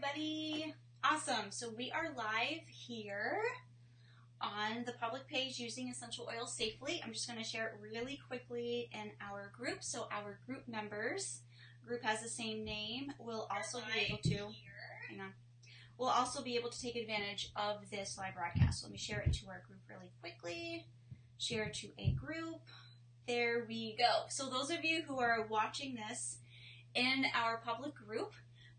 everybody. Awesome. So we are live here on the public page using essential oils safely. I'm just going to share it really quickly in our group. So our group members, group has the same name, will also be able to, hang on, will also be able to take advantage of this live broadcast. So let me share it to our group really quickly. Share to a group. There we go. So those of you who are watching this in our public group,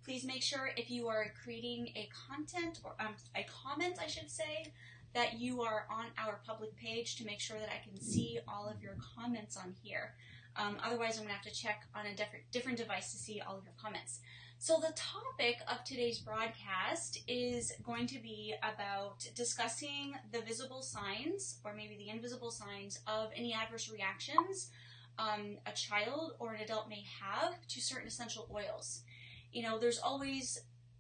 please make sure if you are creating a content or a comment, I should say, that you are on our public page to make sure that I can see all of your comments on here. Otherwise, I'm going to have to check on a different device to see all of your comments. So the topic of today's broadcast is going to be about discussing the visible signs, or maybe the invisible signs, of any adverse reactions a child or an adult may have to certain essential oils. You know, there's always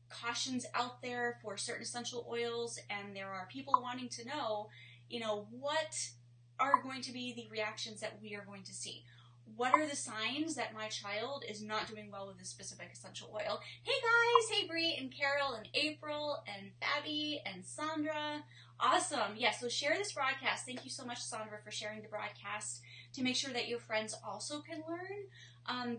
cautions out there for certain essential oils, and there are people wanting to know, you know, what are going to be the reactions that we are going to see. What are the signs that my child is not doing well with this specific essential oil? Hey guys, hey Bree and Carol and April and Fabi and Sandra. Awesome. Yeah, so share this broadcast. Thank you so much, Sandra, for sharing the broadcast to make sure that your friends also can learn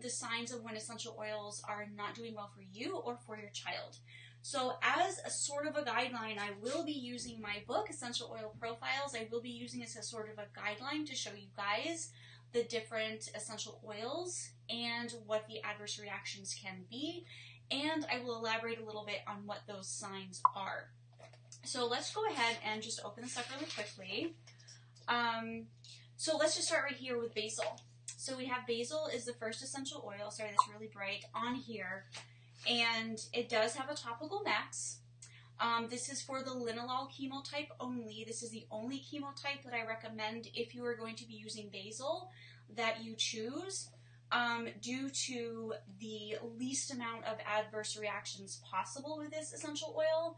the signs of when essential oils are not doing well for you or for your child. So as a sort of a guideline, I will be using my book, Essential Oil Profiles. I will be using this as sort of a guideline to show you guys the different essential oils and what the adverse reactions can be. And I will elaborate a little bit on what those signs are. So let's go ahead and just open this up really quickly. So let's just start right here with basil. So we have basil is the first essential oil, sorry that's really bright, on here. And it does have a topical max. This is for the linalool chemotype only. This is the only chemotype that I recommend if you are going to be using basil that you choose due to the least amount of adverse reactions possible with this essential oil.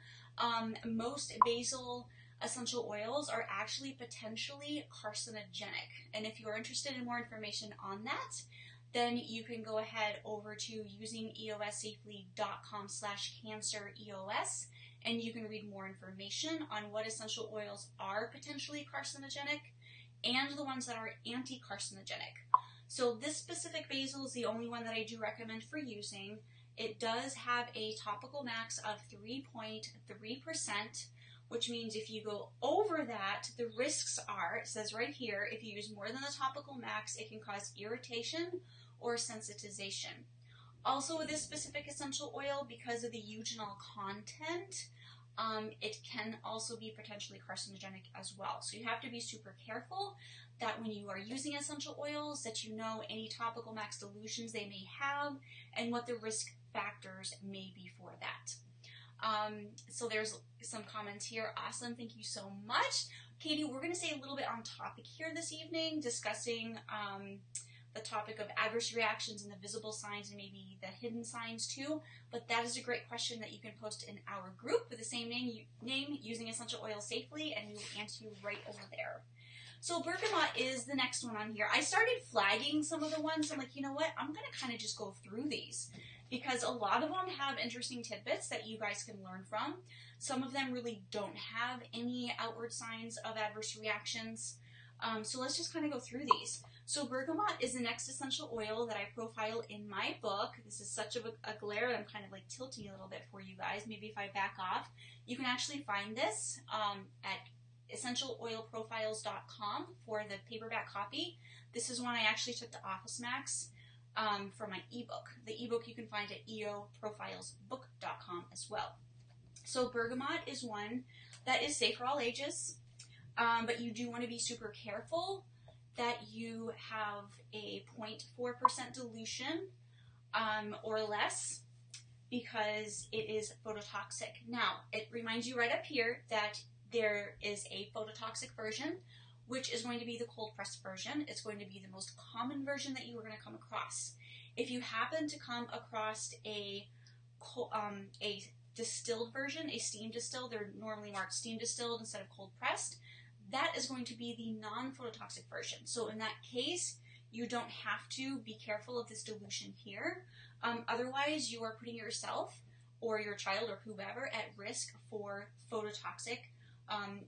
Most basil essential oils are actually potentially carcinogenic. And if you're interested in more information on that, then you can go ahead over to usingeossafely.com/cancereos, and you can read more information on what essential oils are potentially carcinogenic and the ones that are anti-carcinogenic. So this specific basil is the only one that I do recommend for using. It does have a topical max of 3.3%, which means if you go over that, the risks are, it says right here, if you use more than the topical max, it can cause irritation or sensitization. Also with this specific essential oil, because of the eugenol content, it can also be potentially carcinogenic as well. So you have to be super careful that when you are using essential oils, that you know any topical max dilutions they may have and what the risk factors may be for that. So there's some comments here. Awesome. Thank you so much. Katie, we're going to stay a little bit on topic here this evening, discussing the topic of adverse reactions and the visible signs and maybe the hidden signs too. But that is a great question that you can post in our group with the same name using essential oil safely, and we will answer you right over there. So bergamot is the next one on here. I started flagging some of the ones. I'm like, you know what? I'm going to kind of just go through these, because a lot of them have interesting tidbits that you guys can learn from. Some of them really don't have any outward signs of adverse reactions. So let's just kind of go through these. So bergamot is the next essential oil that I profile in my book. This is such a glare, I'm kind of like tilting a little bit for you guys. Maybe if I back off, you can actually find this at essentialoilprofiles.com for the paperback copy. This is one I actually took to Office Max for my ebook. The ebook you can find at eoprofilesbook.com as well. So bergamot is one that is safe for all ages, but you do want to be super careful that you have a 0.4% dilution or less, because it is phototoxic. Now, it reminds you right up here that there is a phototoxic version, which is going to be the cold pressed version. It's going to be the most common version that you are going to come across. If you happen to come across a distilled version, a steam distilled, they're normally marked steam distilled instead of cold pressed, that is going to be the non-phototoxic version. So in that case, you don't have to be careful of this dilution here. Otherwise, you are putting yourself or your child or whoever at risk for phototoxic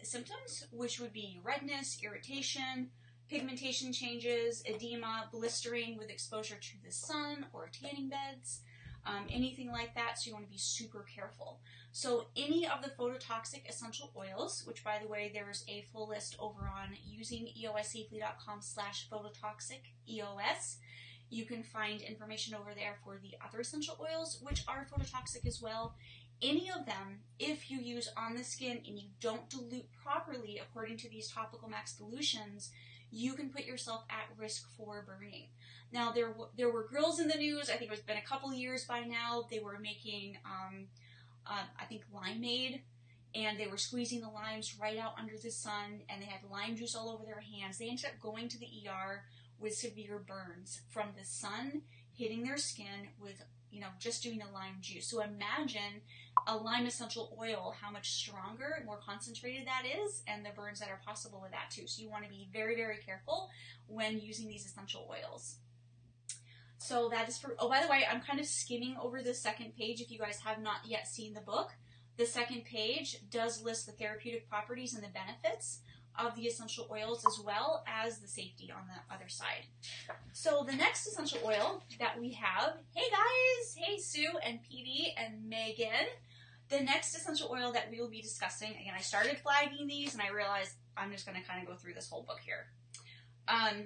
symptoms, which would be redness, irritation, pigmentation changes, edema, blistering with exposure to the sun or tanning beds, anything like that. So you want to be super careful. So any of the phototoxic essential oils, which by the way, there's a full list over on usingeossafely.com/phototoxic-EOS. You can find information over there for the other essential oils, which are phototoxic as well. Any of them, if you use on the skin and you don't dilute properly according to these topical max dilutions, you can put yourself at risk for burning. Now, there were girls in the news, I think it's been a couple years by now, they were making, I think, limeade, and they were squeezing the limes right out under the sun, and they had lime juice all over their hands. They ended up going to the ER with severe burns from the sun hitting their skin with, just doing a lime juice. So imagine a lime essential oil, how much stronger, more concentrated that is, and the burns that are possible with that too. So you want to be very, very careful when using these essential oils. So that is for, oh, by the way, I'm kind of skimming over the second page if you guys have not yet seen the book. The second page does list the therapeutic properties and the benefits of the essential oils as well as the safety on the other side. So the next essential oil that we have, hey guys, hey Sue and PD and Megan. The next essential oil that we will be discussing, again, I started flagging these and I realized I'm just going to kind of go through this whole book here,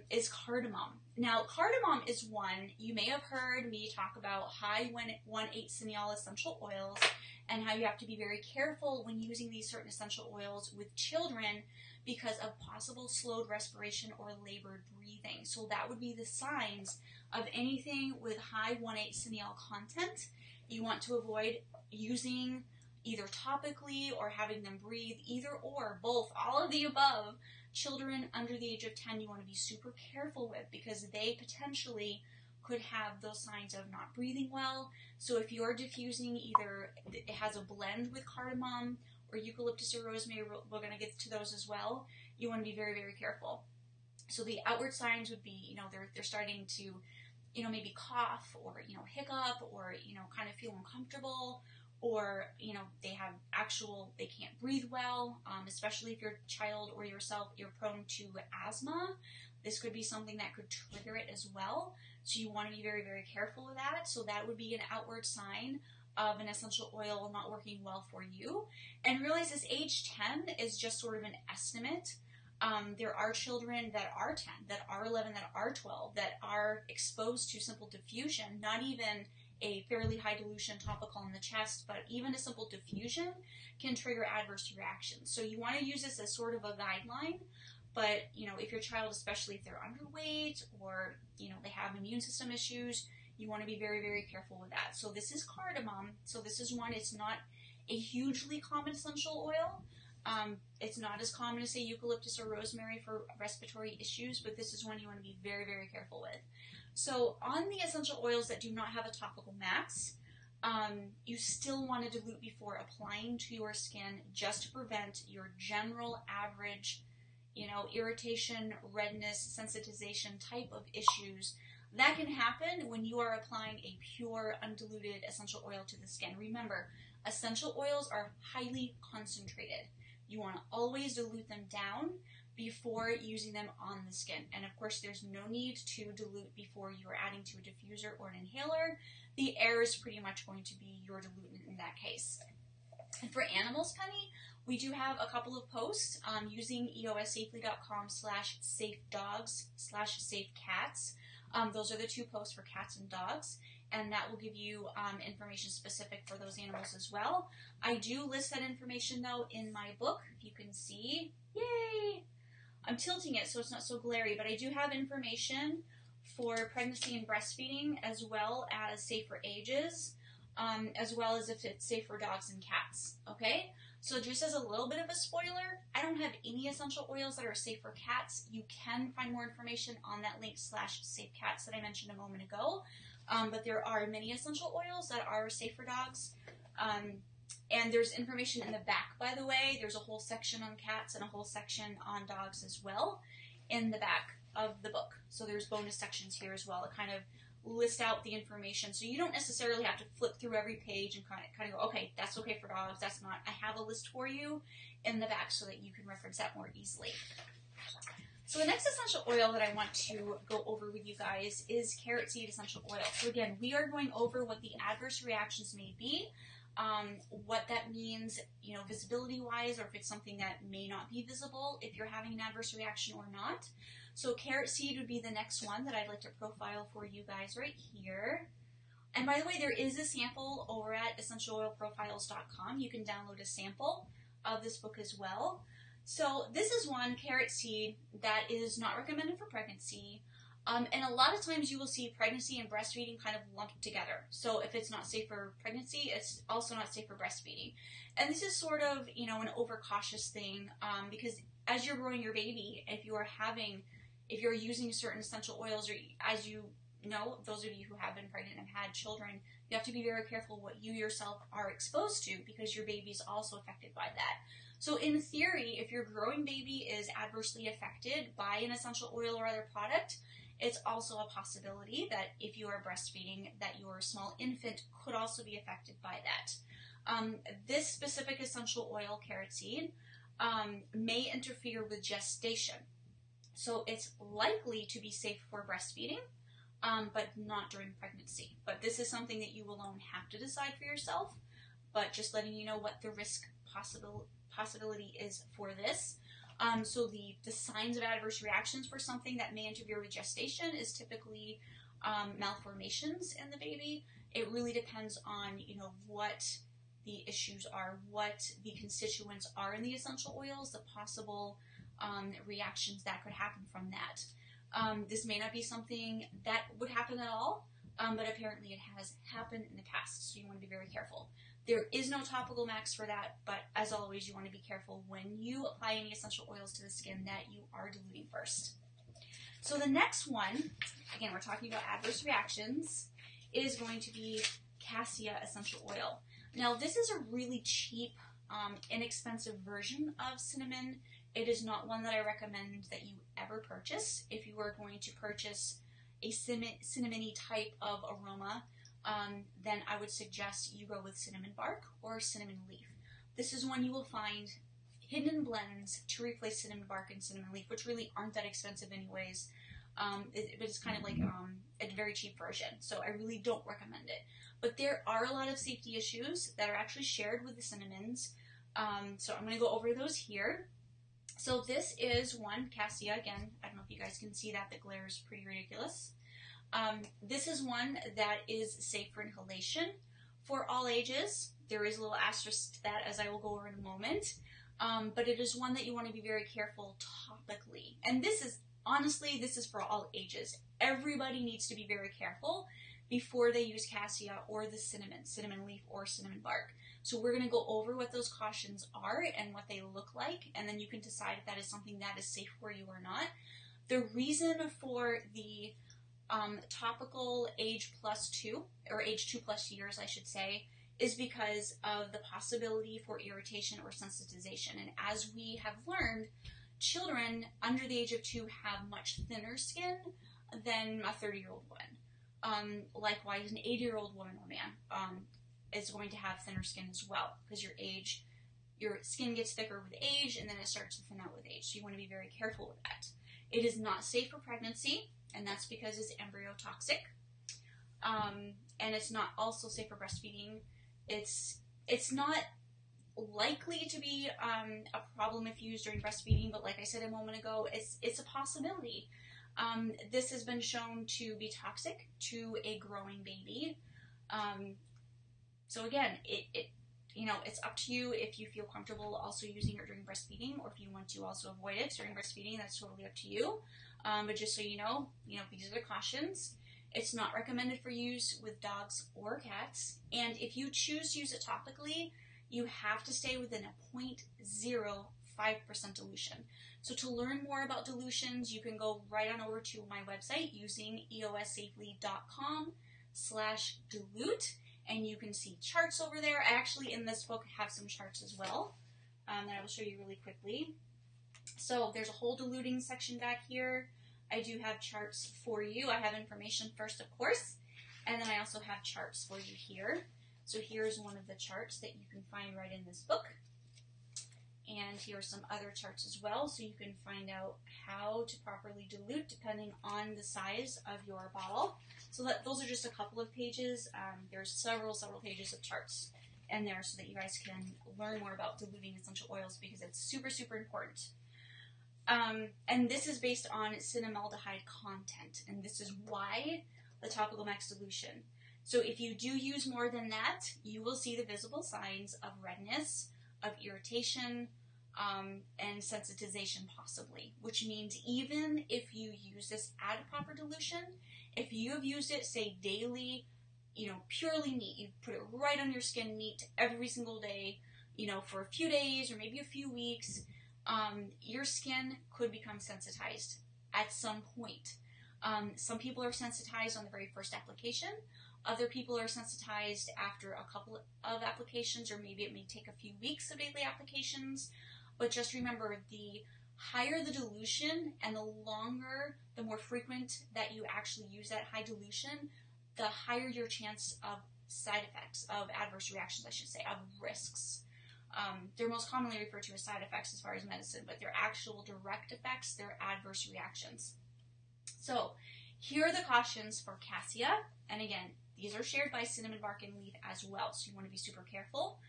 is cardamom. Now, cardamom is one, you may have heard me talk about high 1,8 cineol essential oils and how you have to be very careful when using these certain essential oils with children because of possible slowed respiration or labored breathing. So that would be the signs of anything with high 1,8 cineol content. You want to avoid using either topically or having them breathe, either or, both, all of the above. Children under the age of 10 you want to be super careful with because they potentially could have those signs of not breathing well. So if you're diffusing, either it has a blend with cardamom or eucalyptus or rosemary, we're going to get to those as well, you want to be very, very careful. So the outward signs would be, they're starting to, maybe cough or, hiccup or, kind of feel uncomfortable, or, they can't breathe well, especially if your child or yourself, you're prone to asthma. This could be something that could trigger it as well. So you want to be very, very careful with that. So that would be an outward sign of an essential oil not working well for you. And realize this age 10 is just sort of an estimate. There are children that are 10, that are 11, that are 12, that are exposed to simple diffusion, not even a fairly high dilution topical in the chest, but even a simple diffusion can trigger adverse reactions. So you want to use this as sort of a guideline, but, if your child, especially if they're underweight or, they have immune system issues, you want to be very, very careful with that. So this is cardamom. So this is one, it's not a hugely common essential oil. It's not as common as, say, eucalyptus or rosemary for respiratory issues, but this is one you want to be very, very careful with. So on the essential oils that do not have a topical max, you still want to dilute before applying to your skin just to prevent your general average, irritation, redness, sensitization type of issues. That can happen when you are applying a pure, undiluted essential oil to the skin. Remember, essential oils are highly concentrated. You want to always dilute them down before using them on the skin. And of course, there's no need to dilute before you're adding to a diffuser or an inhaler. The air is pretty much going to be your dilutant in that case. And for animals, Penny, we do have a couple of posts using eossafely.com/safedogs/safecats. Those are the two posts for cats and dogs, and that will give you information specific for those animals as well. I do list that information, though, in my book, if you can see. Yay! I'm tilting it so it's not so glary, but I do have information for pregnancy and breastfeeding, as well as safe for ages, as well as if it's safe for dogs and cats, okay? So just as a little bit of a spoiler, I don't have any essential oils that are safe for cats. You can find more information on that link /safecats that I mentioned a moment ago. But there are many essential oils that are safe for dogs. And there's information in the back, by the way. There's a whole section on cats and a whole section on dogs as well in the back of the book. So there's bonus sections here as well. It kind of list out the information. So you don't necessarily have to flip through every page and kind of go, okay, that's okay for dogs, that's not. I have a list for you in the back so that you can reference that more easily. So the next essential oil that I want to go over with you guys is carrot seed essential oil. So again, we are going over what the adverse reactions may be, what that means, you know, visibility-wise, or if it's something that may not be visible, if you're having an adverse reaction or not. So carrot seed would be the next one that I'd like to profile for you guys right here. And by the way, there is a sample over at essentialoilprofiles.com. You can download a sample of this book as well. So this is one, carrot seed, that is not recommended for pregnancy. And a lot of times you will see pregnancy and breastfeeding kind of lumped together. So if it's not safe for pregnancy, it's also not safe for breastfeeding. And this is sort of, you know, an overcautious thing, because as you're growing your baby, if you're using certain essential oils, or as you know, those of you who have been pregnant and had children, you have to be very careful what you yourself are exposed to, because your baby is also affected by that. So in theory, if your growing baby is adversely affected by an essential oil or other product, it's also a possibility that if you are breastfeeding, that your small infant could also be affected by that. This specific essential oil, carrot seed, may interfere with gestation. So it's likely to be safe for breastfeeding, but not during pregnancy. But this is something that you alone have to decide for yourself, but just letting you know what the risk possibility is for this. So the signs of adverse reactions for something that may interfere with gestation is typically malformations in the baby. It really depends on, you know, what the issues are, what the constituents are in the essential oils, the possible reactions that could happen from that. This may not be something that would happen at all, but apparently it has happened in the past, so you want to be very careful. There is no topical max for that, but as always, you want to be careful when you apply any essential oils to the skin that you are diluting first. So the next one, again, we're talking about adverse reactions, is going to be Cassia essential oil. Now, this is a really cheap, inexpensive version of cinnamon. It is not one that I recommend that you ever purchase. If you are going to purchase a cinnamony type of aroma, then I would suggest you go with cinnamon bark or cinnamon leaf. This is one you will find hidden in blends to replace cinnamon bark and cinnamon leaf, which really aren't that expensive anyways. It's kind of like a very cheap version, so I really don't recommend it. But there are a lot of safety issues that are actually shared with the cinnamons, so I'm going to go over those here. So this is one, Cassia, again, I don't know if you guys can see that, the glare is pretty ridiculous. This is one that is safe for inhalation for all ages. There is a little asterisk to that, as I will go over in a moment. But it is one that you want to be very careful topically. And this is, honestly, this is for all ages. Everybody needs to be very careful before they use Cassia or the cinnamon leaf or cinnamon bark. So we're going to go over what those cautions are and what they look like, and then you can decide if that is something that is safe for you or not. The reason for the topical age +2, or age 2+ years, I should say, is because of the possibility for irritation or sensitization. And as we have learned, children under the age of 2 have much thinner skin than a 30-year-old woman. Likewise, an 80-year-old woman or man is going to have thinner skin as well, because your skin gets thicker with age, and then it starts to thin out with age. So you want to be very careful with that. It is not safe for pregnancy, and that's because it's embryotoxic. And it's not also safe for breastfeeding. It's not likely to be a problem if used during breastfeeding, but like I said a moment ago, it's a possibility. This has been shown to be toxic to a growing baby. So again, it's up to you if you feel comfortable also using it during breastfeeding, or if you want to also avoid it during breastfeeding. That's totally up to you. But just so you know, these are the cautions. It's not recommended for use with dogs or cats. And if you choose to use it topically, you have to stay within a 0.05% dilution. So to learn more about dilutions, you can go right on over to my website using eossafely.com/dilute. And you can see charts over there. I actually, in this book, have some charts as well that I will show you really quickly. So there's a whole diluting section back here. I do have charts for you. I have information first, of course, and then I also have charts for you here. So here's one of the charts that you can find right in this book. And here are some other charts as well, so you can find out how to properly dilute depending on the size of your bottle. So those are just a couple of pages. There's several pages of charts in there so that you guys can learn more about diluting essential oils, because it's super, super important. And this is based on cinnamaldehyde content, and this is why the topical max dilution. So if you do use more than that, you will see the visible signs of redness, of irritation, and sensitization possibly, which means even if you use this at proper dilution, if you have used it, say, daily, purely neat, you put it right on your skin neat every single day, for a few days or maybe a few weeks, your skin could become sensitized at some point. Some people are sensitized on the very first application. Other people are sensitized after a couple of applications, or maybe it may take a few weeks of daily applications. But just remember, the higher the dilution and the more frequent that you actually use that high dilution, the higher your chance of side effects, of adverse reactions, I should say, of risks. They're most commonly referred to as side effects as far as medicine, but they're actual direct effects, they're adverse reactions. So here are the cautions for Cassia, and again, these are shared by cinnamon bark and leaf as well, so you want to be super careful.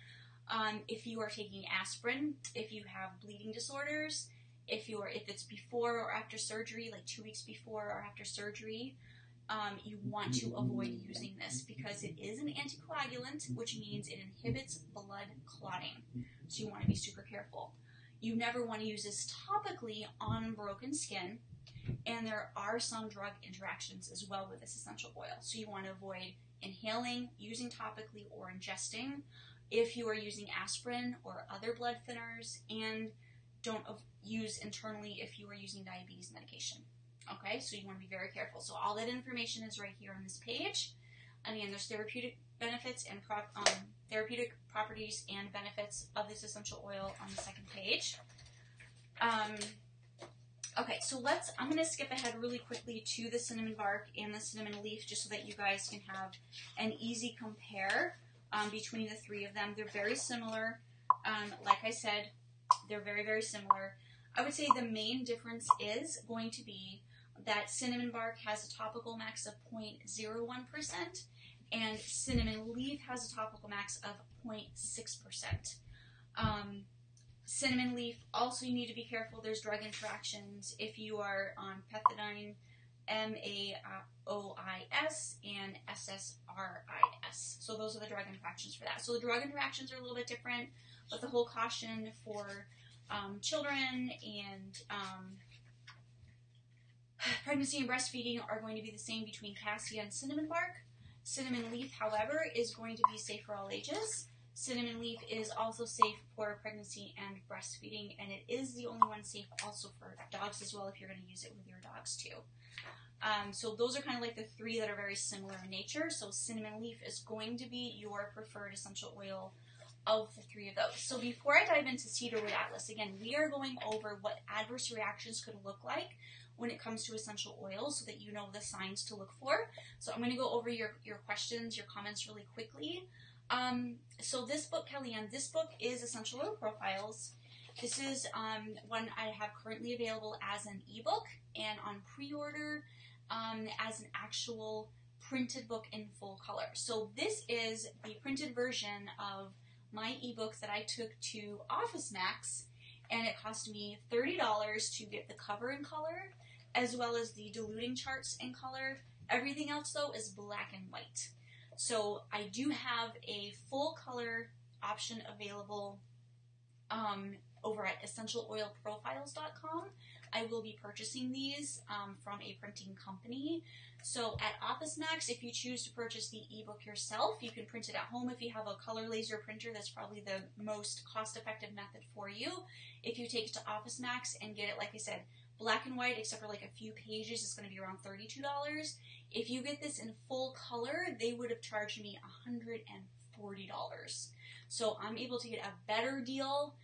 If you are taking aspirin, if you have bleeding disorders, if it's before or after surgery, like 2 weeks before or after surgery, you want to avoid using this because it is an anticoagulant, which means it inhibits blood clotting. So you want to be super careful. You never want to use this topically on broken skin, and there are some drug interactions as well with this essential oil. So you want to avoid inhaling, using topically, or ingesting if you are using aspirin or other blood thinners, and don't use internally if you are using diabetes medication. Okay, so you want to be very careful. So all that information is right here on this page. And again, there's therapeutic benefits and therapeutic properties and benefits of this essential oil on the second page. Okay, so I'm going to skip ahead really quickly to the cinnamon bark and the cinnamon leaf, just so that you guys can have an easy compare between the three of them. They're very similar. Like I said, they're very, very similar. I would say the main difference is going to be that cinnamon bark has a topical max of 0.01%, and cinnamon leaf has a topical max of 0.6%. Cinnamon leaf, also you need to be careful. There's drug interactions if you are on pethidine, MAOIS, and SSRIS. So those are the drug interactions for that. So the drug interactions are a little bit different, but the whole caution for children and pregnancy and breastfeeding are going to be the same between Cassia and cinnamon bark. Cinnamon leaf, however, is going to be safe for all ages. Cinnamon leaf is also safe for pregnancy and breastfeeding, and it is the only one safe also for dogs as well if you're going to use it with your dogs too. So those are kind of like the three that are very similar in nature. So cinnamon leaf is going to be your preferred essential oil of the three of those. So before I dive into Cedarwood Atlas, again, we are going over what adverse reactions could look like when it comes to essential oils so that you know the signs to look for. So I'm going to go over your questions, your comments really quickly. So this book, Kellyanne, this book is Essential Oil Profiles. This is one I have currently available as an ebook and on pre-order as an actual printed book in full color. So this is the printed version of my ebook that I took to Office Max, and it cost me $30 to get the cover in color as well as the diluting charts in color. Everything else though is black and white. So I do have a full color option available over at essentialoilprofiles.com. I will be purchasing these from a printing company. So at Office Max, if you choose to purchase the ebook yourself, you can print it at home. If you have a color laser printer, that's probably the most cost-effective method for you. If you take it to Office Max and get it, like I said, black and white, except for like a few pages, it's going to be around $32. If you get this in full color, they would have charged me $140. So I'm able to get a better deal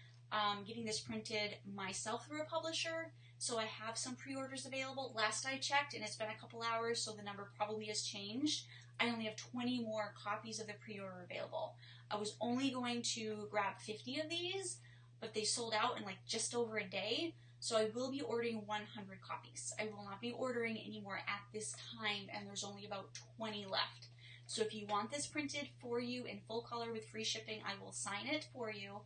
getting this printed myself through a publisher. So I have some pre-orders available. Last I checked, and it's been a couple hours, so the number probably has changed. I only have 20 more copies of the pre-order available. I was only going to grab 50 of these, but they sold out in like just over a day. So I will be ordering 100 copies. I will not be ordering any more at this time, and there's only about 20 left. So if you want this printed for you in full color with free shipping, I will sign it for you.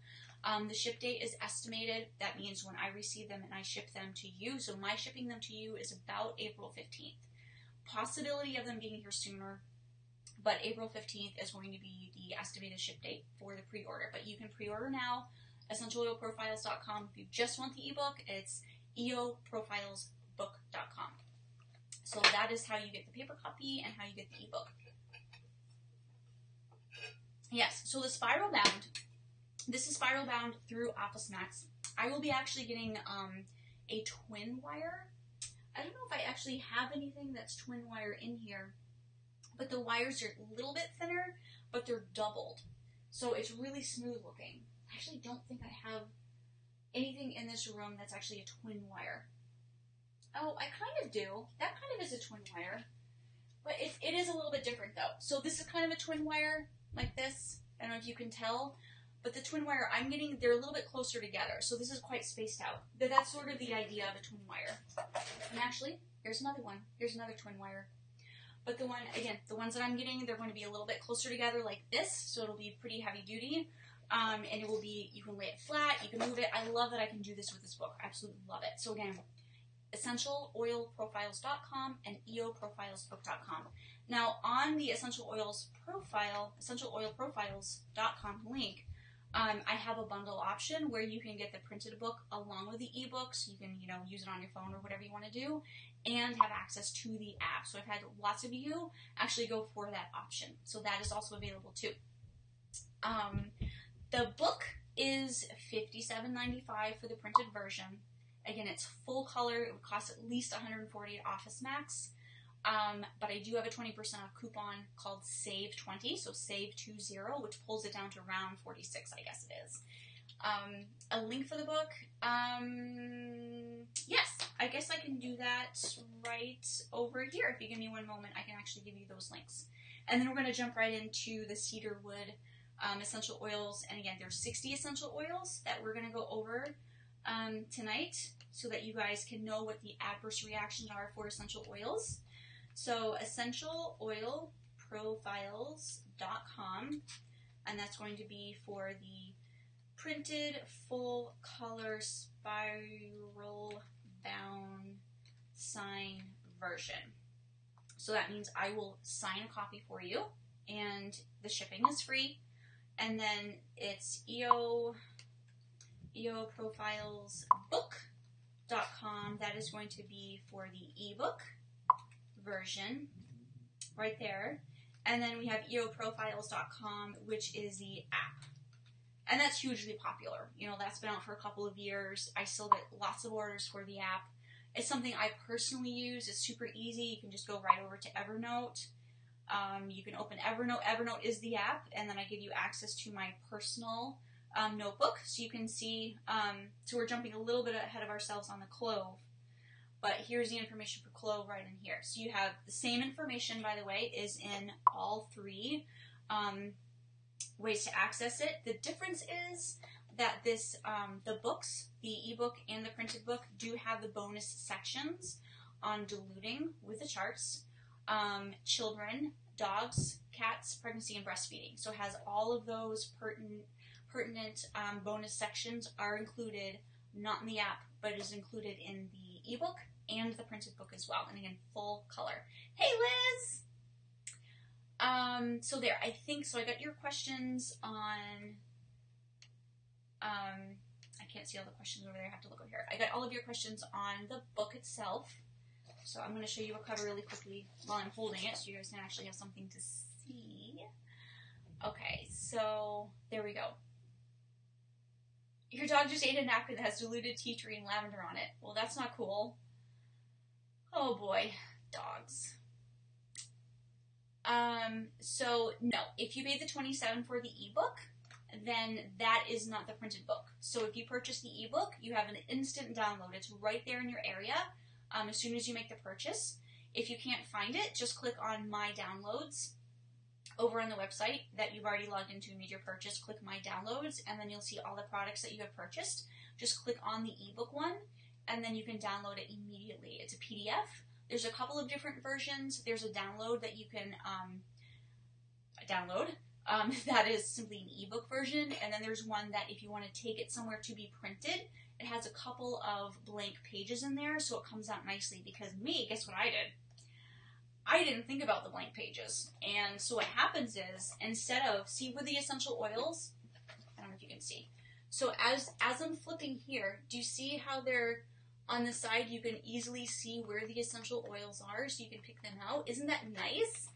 The ship date is estimated. That means when I receive them and I ship them to you. So my shipping them to you is about April 15th. Possibility of them being here sooner, but April 15th is going to be the estimated ship date for the pre-order. But you can pre-order now, essentialoilprofiles.com. If you just want the ebook, it's eoprofilesbook.com. So that is how you get the paper copy and how you get the ebook. Yes, so the spiral bound. This is spiral bound through Office Max. I will be actually getting a twin wire. I don't know if I actually have anything that's twin wire in here, but the wires are a little bit thinner, but they're doubled. So it's really smooth looking. I actually don't think I have anything in this room that's actually a twin wire. Oh, I kind of do. That kind of is a twin wire, but it is a little bit different though. So this is kind of a twin wire like this. I don't know if you can tell. But the twin wire I'm getting, they're a little bit closer together, so this is quite spaced out. But that's sort of the idea of a twin wire. And actually, here's another one. Here's another twin wire. But the one, again, the ones that I'm getting, they're going to be a little bit closer together like this, so it'll be pretty heavy duty. And it will be, you can lay it flat, you can move it. I love that I can do this with this book. I absolutely love it. So again, essentialoilprofiles.com and eoprofilesbook.com. Now, on the essential oils profile, essentialoilprofiles.com link, I have a bundle option where you can get the printed book along with the ebook, so you can, use it on your phone or whatever you want to do, and have access to the app. So I've had lots of you actually go for that option. So that is also available too. The book is $57.95 for the printed version. Again, it's full color. It would cost at least $140 at Office Max. But I do have a 20% off coupon called SAVE20, so SAVE20, which pulls it down to around $46, I guess it is. A link for the book, yes, I guess I can do that right over here. If you give me one moment, I can actually give you those links. And then we're going to jump right into the Cedarwood essential oils. And again, there's 60 essential oils that we're going to go over tonight so that you guys can know what the adverse reactions are for essential oils. So essentialoilprofiles.com, and that's going to be for the printed full color spiral bound sign version. So that means I will sign a copy for you, and the shipping is free. And then it's eoprofilesbook.com. That is going to be for the ebook version right there. And then we have eoprofilesbook.com, which is the app. And that's hugely popular. That's been out for a couple of years. I still get lots of orders for the app. It's something I personally use. It's super easy. You can just go right over to Evernote. You can open Evernote. Evernote is the app, and then I give you access to my personal notebook, so you can see. So we're jumping a little bit ahead of ourselves on the Clove. But here's the information for Clove right in here. So you have the same information, by the way, is in all three ways to access it. The difference is that this, the books, the ebook and the printed book, do have the bonus sections on diluting with the charts, children, dogs, cats, pregnancy, and breastfeeding. So it has all of those pertinent bonus sections are included, not in the app, but is included in the ebook and the printed book as well. And again, full color. Hey, Liz! So there, I think, so I got your questions on, I can't see all the questions over there, I have to look over here. I got all of your questions on the book itself. So I'm going to show you a cover really quickly while I'm holding it, so you guys can actually have something to see. Okay, so there we go. Your dog just ate a napkin that has diluted tea tree and lavender on it. Well, that's not cool. Oh boy, dogs. So no, if you paid the $27 for the ebook, then that is not the printed book. So if you purchase the ebook, you have an instant download. It's right there in your area as soon as you make the purchase. If you can't find it, just click on My Downloads over on the website that you've already logged into and made your purchase. Click My Downloads, and then you'll see all the products that you have purchased. Just click on the ebook one, and then you can download it immediately. It's a PDF. There's a couple of different versions. There's a download that you can download. That is simply an ebook version, and then there's one that if you want to take it somewhere to be printed, it has a couple of blank pages in there, so it comes out nicely. Because guess what I did? I didn't think about the blank pages, and so what happens is, instead of, see with the essential oils, I don't know if you can see, so as I'm flipping here, do you see how they're on the side? You can easily see where the essential oils are, so you can pick them out. Isn't that nice?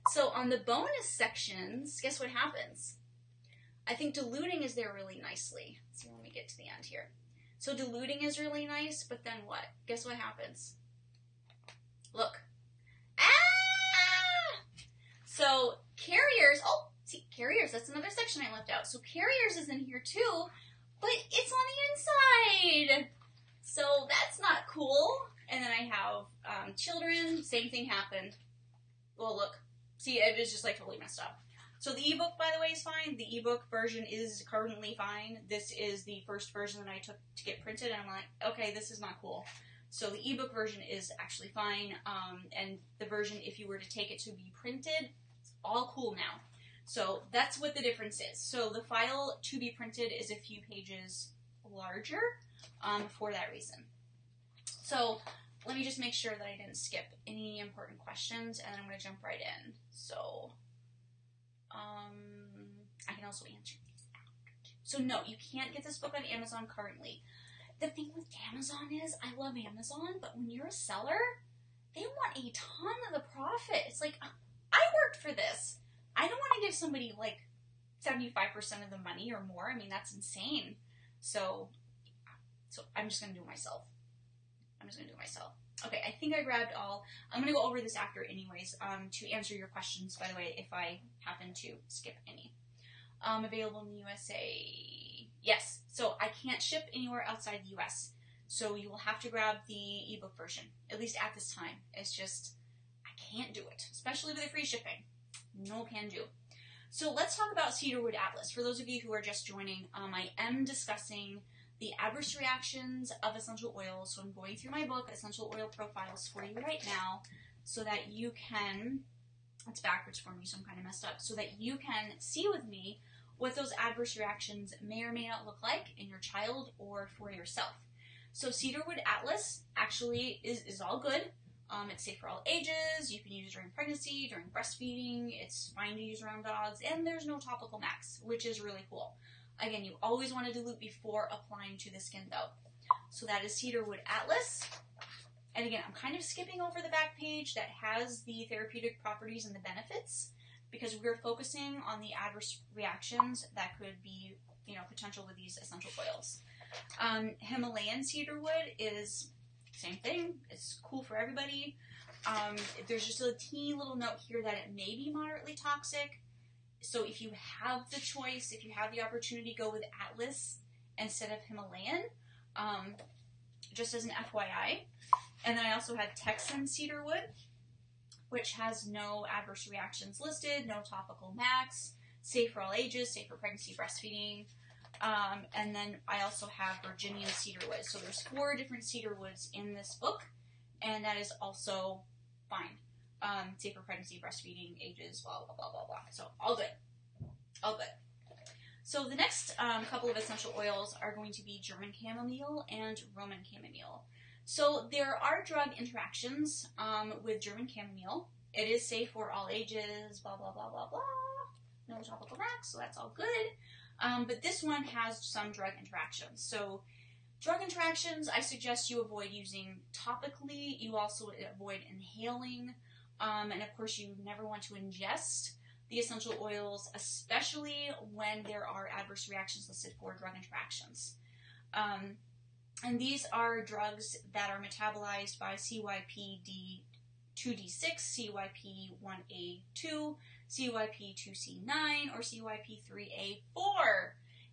So on the bonus sections, guess what happens? I think diluting is there really nicely. Let's see when we get to the end here. So diluting is really nice, but then what? Guess what happens? Look. Ah! So carriers, oh, see, carriers, that's another section I left out. So carriers is in here too, but it's on the inside. So that's not cool. And then I have children, same thing happened. Well, look. See, it is just like totally messed up. So the ebook, by the way, is fine. The ebook version is currently fine. This is the first version that I took to get printed, and I'm like, okay, this is not cool. So the ebook version is actually fine, and the version, if you were to take it to be printed, it's all cool now. So that's what the difference is. So the file to be printed is a few pages larger for that reason. So let me just make sure that I didn't skip any important questions, and then I'm going to jump right in. So, I can also answer these out. So no, you can't get this book on Amazon currently. The thing with Amazon is, I love Amazon, but when you're a seller, they want a ton of the profit. It's like, I worked for this. I don't want to give somebody like 75% of the money or more. I mean, that's insane. So I'm just going to do it myself. Okay, I think I grabbed all. I'm going to go over this after anyways to answer your questions, by the way, if I happen to skip any. Available in the USA. Yes, so I can't ship anywhere outside the US. So you will have to grab the ebook version, at least at this time. It's just, I can't do it, especially with the free shipping. No can do. So let's talk about Cedarwood Atlas. For those of you who are just joining, I am discussing the adverse reactions of essential oils. So I'm going through my book, Essential Oil Profiles, for you right now, so that you can, it's backwards for me, so I'm kind of messed up, so that you can see with me what those adverse reactions may or may not look like in your child or for yourself. So Cedarwood Atlas actually is all good. It's safe for all ages. You can use it during pregnancy, during breastfeeding. It's fine to use around dogs, and there's no topical max, which is really cool. Again, you always want to dilute before applying to the skin, though. So that is Cedarwood Atlas. And again, I'm kind of skipping over the back page that has the therapeutic properties and the benefits, because we're focusing on the adverse reactions that could be, potential with these essential oils. Himalayan cedarwood is same thing. It's cool for everybody. There's just a teeny little note here that it may be moderately toxic. So if you have the choice, if you have the opportunity, go with Atlas instead of Himalayan, just as an FYI. And then I also had Texan cedarwood, which has no adverse reactions listed, no topical max, safe for all ages, safe for pregnancy, breastfeeding. And then I also have Virginian cedarwood. So there's 4 different cedarwoods in this book, and that is also fine. Safe for pregnancy, breastfeeding, ages, blah, blah, blah, blah, blah. So all good. All good. So the next couple of essential oils are going to be German chamomile and Roman chamomile. So there are drug interactions with German chamomile. It is safe for all ages, blah, blah, blah, blah, blah. No topical max, so that's all good. But this one has some drug interactions. So drug interactions, I suggest you avoid using topically. You also avoid inhaling. And of course, you never want to ingest the essential oils, especially when there are adverse reactions listed for drug interactions. And these are drugs that are metabolized by CYP2D6, CYP1A2, CYP2C9, or CYP3A4.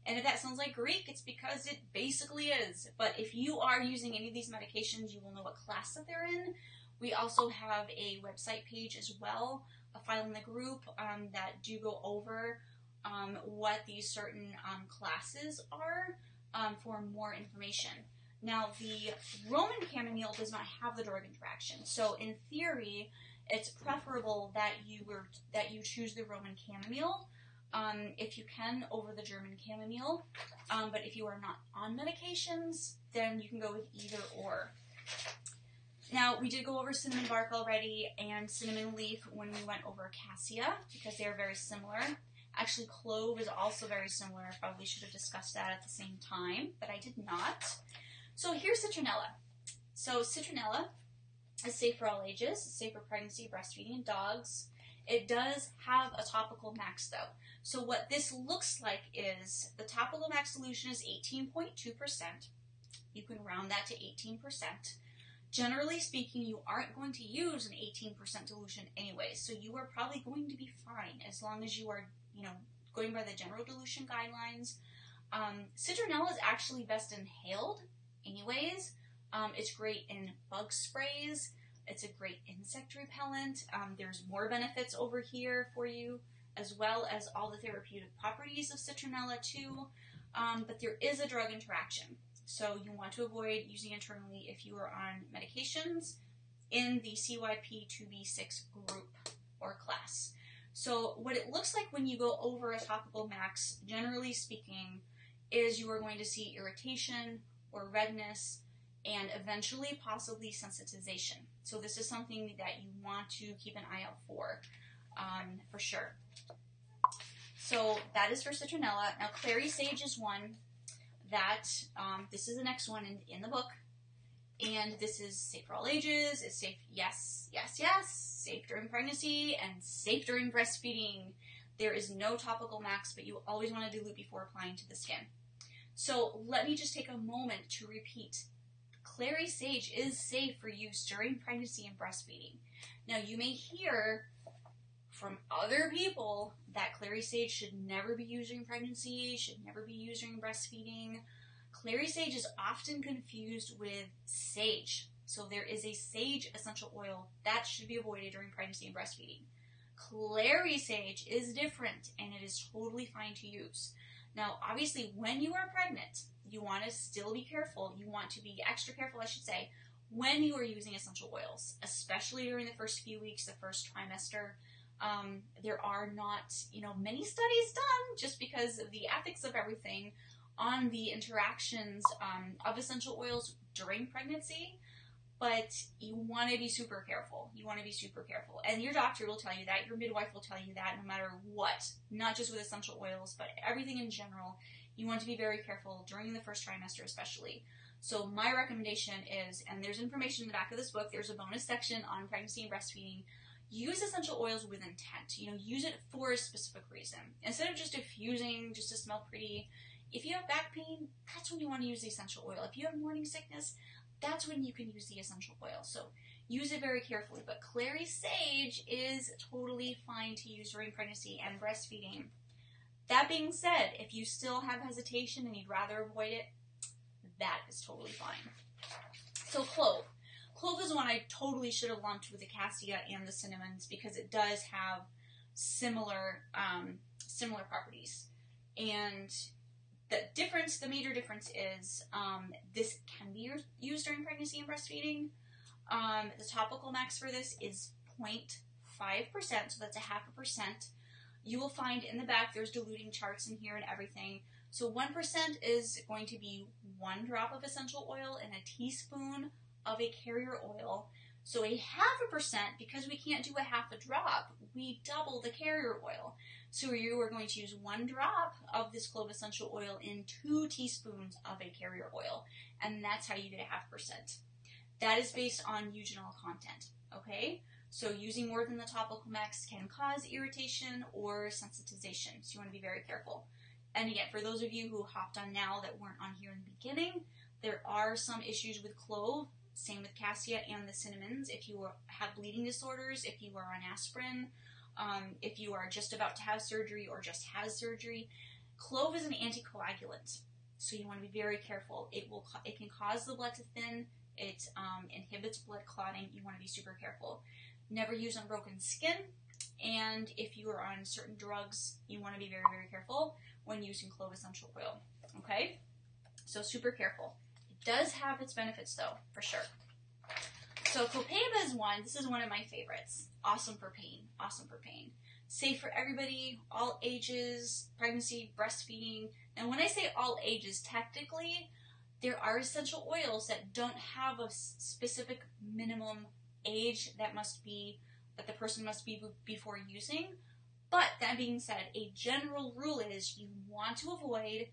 And if that sounds like Greek, it's because it basically is. But if you are using any of these medications, you will know what class that they're in. We also have a website page as well, a file in the group that do go over what these certain classes are for more information. Now, the Roman chamomile does not have the drug interaction, so in theory, it's preferable that you choose the Roman chamomile if you can over the German chamomile. But if you are not on medications, then you can go with either or. Now, we did go over cinnamon bark already and cinnamon leaf when we went over cassia because they are very similar. Actually, clove is also very similar. I probably should have discussed that at the same time, but I did not. So here's citronella. So citronella is safe for all ages. It's safe for pregnancy, breastfeeding, and dogs. It does have a topical max though. So what this looks like is the topical max dilution is 18.2%. You can round that to 18%. Generally speaking, you aren't going to use an 18% dilution anyway, so you are probably going to be fine as long as you are, going by the general dilution guidelines. Citronella is actually best inhaled anyways. It's great in bug sprays. It's a great insect repellent. There's more benefits over here for you, as well as all the therapeutic properties of citronella too. But there is a drug interaction. So you want to avoid using internally if you are on medications in the CYP2B6 group or class. So what it looks like when you go over a topical max, generally speaking, is you are going to see irritation or redness and eventually possibly sensitization. So this is something that you want to keep an eye out for sure. So that is for citronella. Now clary sage is one that, this is the next one in the book, and this is safe for all ages. It's safe, yes, safe during pregnancy and safe during breastfeeding. There is no topical max, but you always want to dilute before applying to the skin. So let me just take a moment to repeat. Clary sage is safe for use during pregnancy and breastfeeding. Now you may hear from other people that clary sage should never be used during pregnancy, should never be used during breastfeeding. Clary sage is often confused with sage. So there is a sage essential oil that should be avoided during pregnancy and breastfeeding. Clary sage is different and it is totally fine to use. Now, obviously, when you are pregnant, you want to still be careful. You want to be extra careful, I should say, when you are using essential oils, especially during the first few weeks, the first trimester. There are not, many studies done just because of the ethics of everything on the interactions of essential oils during pregnancy, but you want to be super careful. You want to be super careful. And your doctor will tell you that. Your midwife will tell you that no matter what, not just with essential oils, but everything in general. You want to be very careful during the first trimester especially. So my recommendation is, and there's information in the back of this book, there's a bonus section on pregnancy and breastfeeding. Use essential oils with intent. Use it for a specific reason. Instead of just diffusing just to smell pretty. If you have back pain, that's when you want to use the essential oil. If you have morning sickness, that's when you can use the essential oil. So use it very carefully. But clary sage is totally fine to use during pregnancy and breastfeeding. That being said, if you still have hesitation and you'd rather avoid it, that is totally fine. So clove. Clove is one I totally should have lumped with the cassia and the cinnamons because it does have similar properties. And the major difference is this can be used during pregnancy and breastfeeding. The topical max for this is 0.5%, so that's a 0.5%. You will find in the back there's diluting charts in here and everything. So 1% is going to be 1 drop of essential oil in a teaspoon of a carrier oil. So a 0.5%, because we can't do a 0.5 drop, we double the carrier oil. So you are going to use 1 drop of this clove essential oil in 2 teaspoons of a carrier oil. And that's how you get a 0.5%. That is based on eugenol content, okay? So using more than the topical max can cause irritation or sensitization. So you want to be very careful. And again, for those of you who hopped on now that weren't on here in the beginning, there are some issues with clove. Same with cassia and the cinnamons. If you have bleeding disorders, if you are on aspirin, if you are just about to have surgery or just had surgery, Clove is an anticoagulant, so you want to be very careful. It can cause the blood to thin. It inhibits blood clotting. You want to be super careful. Never use on broken skin. And if you are on certain drugs, you want to be very, very careful when using clove essential oil. Okay? So super careful. It does have its benefits though, for sure. So copaiba is one. This is one of my favorites. Awesome for pain. Awesome for pain. Safe for everybody, all ages, pregnancy, breastfeeding. And when I say all ages, technically, there are essential oils that don't have a specific minimum age that the person must be before using. But that being said, a general rule is you want to avoid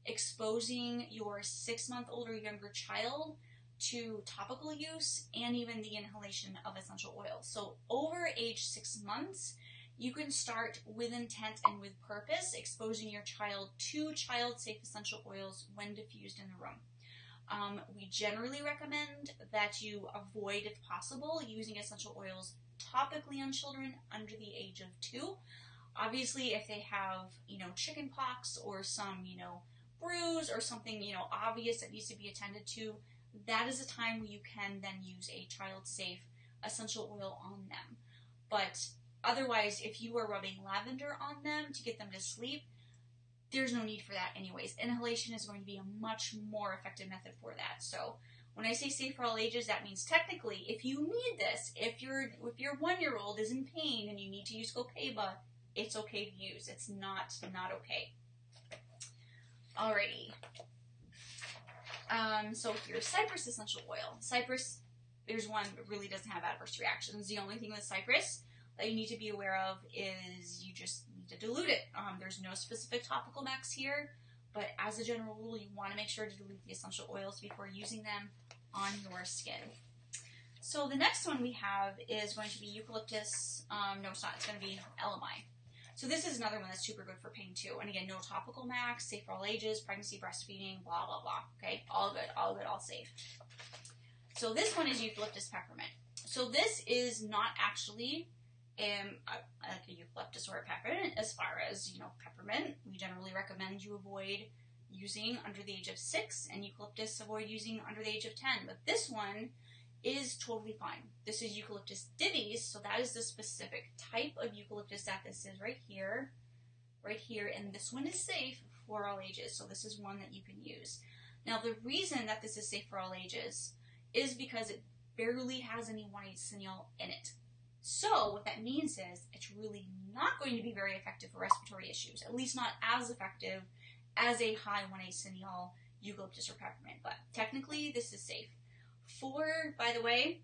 exposing your 6-month-old or younger child to topical use and even the inhalation of essential oils. So over age 6 months, you can start with intent and with purpose exposing your child to child-safe essential oils when diffused in the room. We generally recommend that you avoid, if possible, using essential oils topically on children under the age of 2. Obviously, if they have, chicken pox or some, bruise or something, obvious that needs to be attended to, that is a time where you can then use a child-safe essential oil on them. But otherwise, if you are rubbing lavender on them to get them to sleep, there's no need for that anyways. Inhalation is going to be a much more effective method for that. So when I say safe for all ages, that means technically, if you need this, if your 1-year-old is in pain and you need to use copaiba, it's okay to use. It's not okay. Alrighty. So here's cypress essential oil. Cypress, there's one that really doesn't have adverse reactions. The only thing with cypress that you need to be aware of is you just need to dilute it. There's no specific topical max here, but as a general rule, you want to make sure to dilute the essential oils before using them on your skin. So the next one we have is going to be eucalyptus. No, it's not. It's going to be LMI. So this is another one that's super good for pain too. And again, no topical max, safe for all ages, pregnancy, breastfeeding, blah, blah, blah. Okay, all good, all safe. So this one is eucalyptus peppermint. So this is not actually like a eucalyptus or a peppermint. As far as, peppermint, we generally recommend you avoid using under the age of 6, and eucalyptus avoid using under the age of 10. But this one is totally fine. This is Eucalyptus divis, so that is the specific type of eucalyptus that this is right here, and this one is safe for all ages, so this is one that you can use. Now the reason that this is safe for all ages is because it barely has any 1,8-cineol in it. So what that means is it's really not going to be very effective for respiratory issues, at least not as effective as a high 1,8-cineol eucalyptus or peppermint, but technically this is safe. By the way,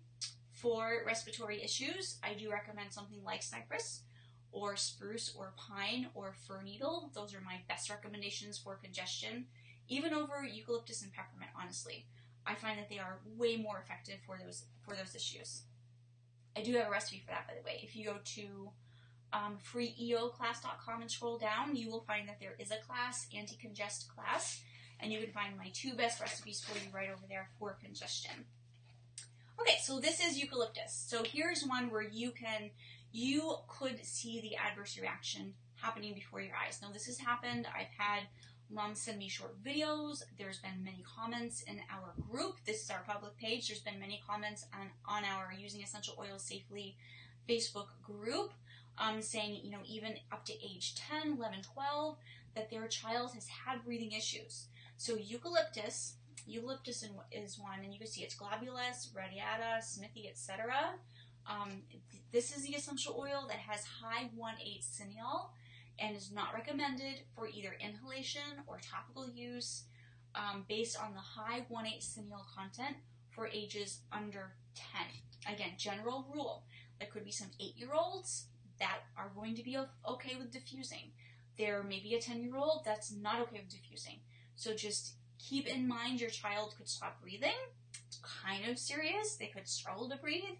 for respiratory issues, I do recommend something like cypress or spruce or pine or fir needle. Those are my best recommendations for congestion, even over eucalyptus and peppermint, honestly. I find that they are way more effective for those issues. I do have a recipe for that, by the way. If you go to freeeoclass.com and scroll down, you will find that there is a class, anti-congest class, and you can find my 2 best recipes for you right over there for congestion. Okay, so this is eucalyptus. So here's one where you could see the adverse reaction happening before your eyes. Now this has happened. I've had moms send me short videos. There's been many comments in our group. This is our public page. There's been many comments on our Using Essential Oils Safely Facebook group saying, even up to age 10, 11, 12, that their child has had breathing issues. So eucalyptus is one, and you can see it's globulus, radiata, smithi, etc. This is the essential oil that has high 1,8-cineol and is not recommended for either inhalation or topical use based on the high 1,8-cineol content for ages under 10. Again, general rule. There could be some 8-year-olds that are going to be okay with diffusing. There may be a 10-year-old that's not okay with diffusing. So just keep in mind your child could stop breathing. It's kind of serious. They could struggle to breathe.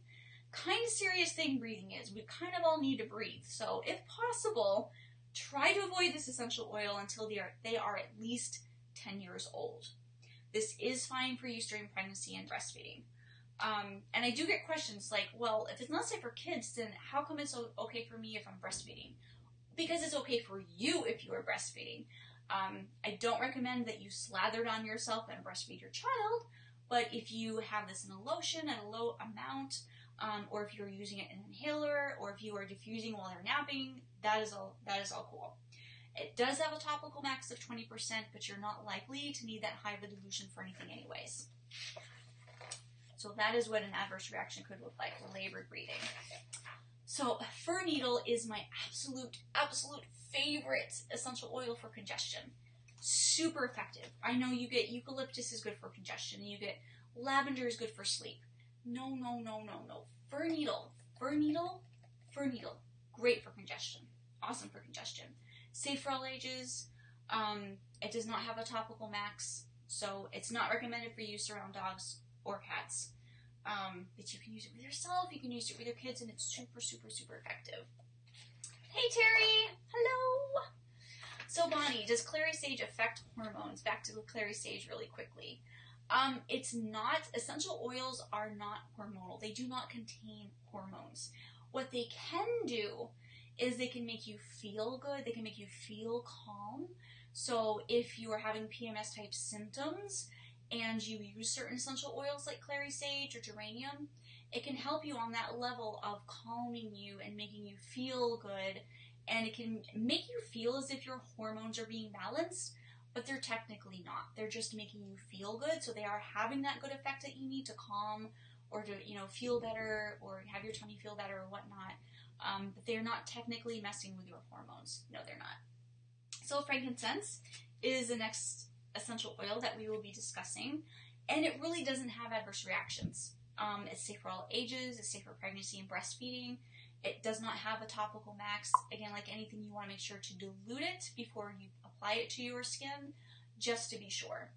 Kind of serious thing breathing is. We kind of all need to breathe. So if possible, try to avoid this essential oil until they are at least 10 years old. This is fine for use during pregnancy and breastfeeding. And I do get questions like, well, if it's not safe for kids, then how come it's okay for me if I'm breastfeeding? Because it's okay for you if you are breastfeeding. I don't recommend that you slather it on yourself and breastfeed your child, but if you have this in a lotion at a low amount, or if you're using it in an inhaler, or if you are diffusing while they're napping, that is all cool. It does have a topical max of 20%, but you're not likely to need that high of a dilution for anything anyways. So that is what an adverse reaction could look like, labored breathing. So fir needle is my absolute favorite essential oil for congestion. Super effective. I know you get eucalyptus is good for congestion, and you get lavender is good for sleep. No. Fir needle. Great for congestion. Awesome for congestion. Safe for all ages. It does not have a topical max, so it's not recommended for use around dogs or cats. But you can use it with yourself, you can use it with your kids, and it's super effective. Hey Terry! Hello! So Bonnie, does clary sage affect hormones? Back to the clary sage really quickly. It's not, essential oils are not hormonal. They do not contain hormones. What they can do is they can make you feel good, they can make you feel calm. So if you are having PMS type symptoms and you use certain essential oils like clary sage or geranium, it can help you on that level of calming you and making you feel good, and it can make you feel as if your hormones are being balanced, but they're technically not. They're just making you feel good, so they are having that good effect that you need to calm or to, feel better or have your tummy feel better or whatnot. But they're not technically messing with your hormones. No, they're not. So frankincense is the next essential oil that we will be discussing, and it really doesn't have adverse reactions. It's safe for all ages, it's safe for pregnancy and breastfeeding. It does not have a topical max. Again, like anything, you want to make sure to dilute it before you apply it to your skin, just to be sure.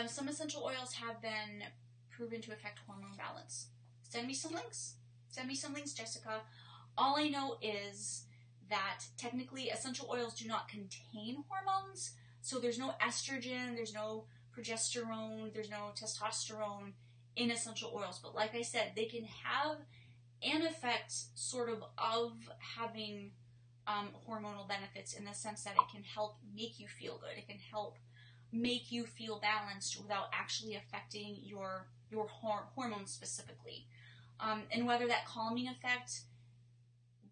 Some essential oils have been proven to affect hormone balance. Send me some links. Send me some links, Jessica. All I know is that technically essential oils do not contain hormones, so there's no estrogen, there's no progesterone, there's no testosterone in essential oils. But like I said, they can have an effect sort of having hormonal benefits, in the sense that it can help make you feel good. It can help make you feel balanced without actually affecting your hormones specifically. And whether that calming effect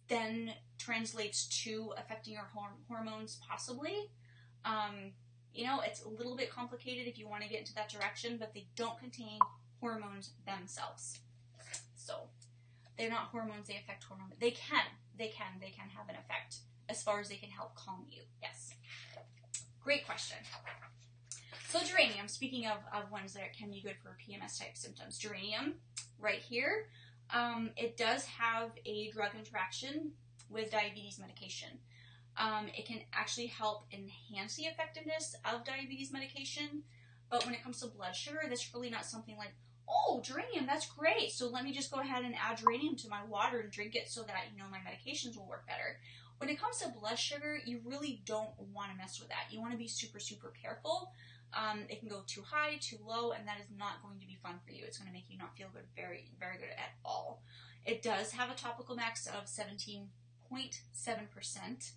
then translates to affecting your hormones, possibly. It's a little bit complicated if you want to get into that direction, but they don't contain hormones themselves. So they're not hormones, they affect hormones. They can have an effect as far as they can help calm you. Yes. Great question. So geranium, speaking of ones that can be good for PMS type symptoms, geranium right here, it does have a drug interaction with diabetes medication. It can actually help enhance the effectiveness of diabetes medication, but when it comes to blood sugar, that's really not something like, oh, geranium, that's great, so let me just go ahead and add geranium to my water and drink it so that, my medications will work better. When it comes to blood sugar, you really don't want to mess with that. You want to be super careful. It can go too high, too low, and that is not going to be fun for you. It's going to make you not feel good, very good at all. It does have a topical max of 17.7%,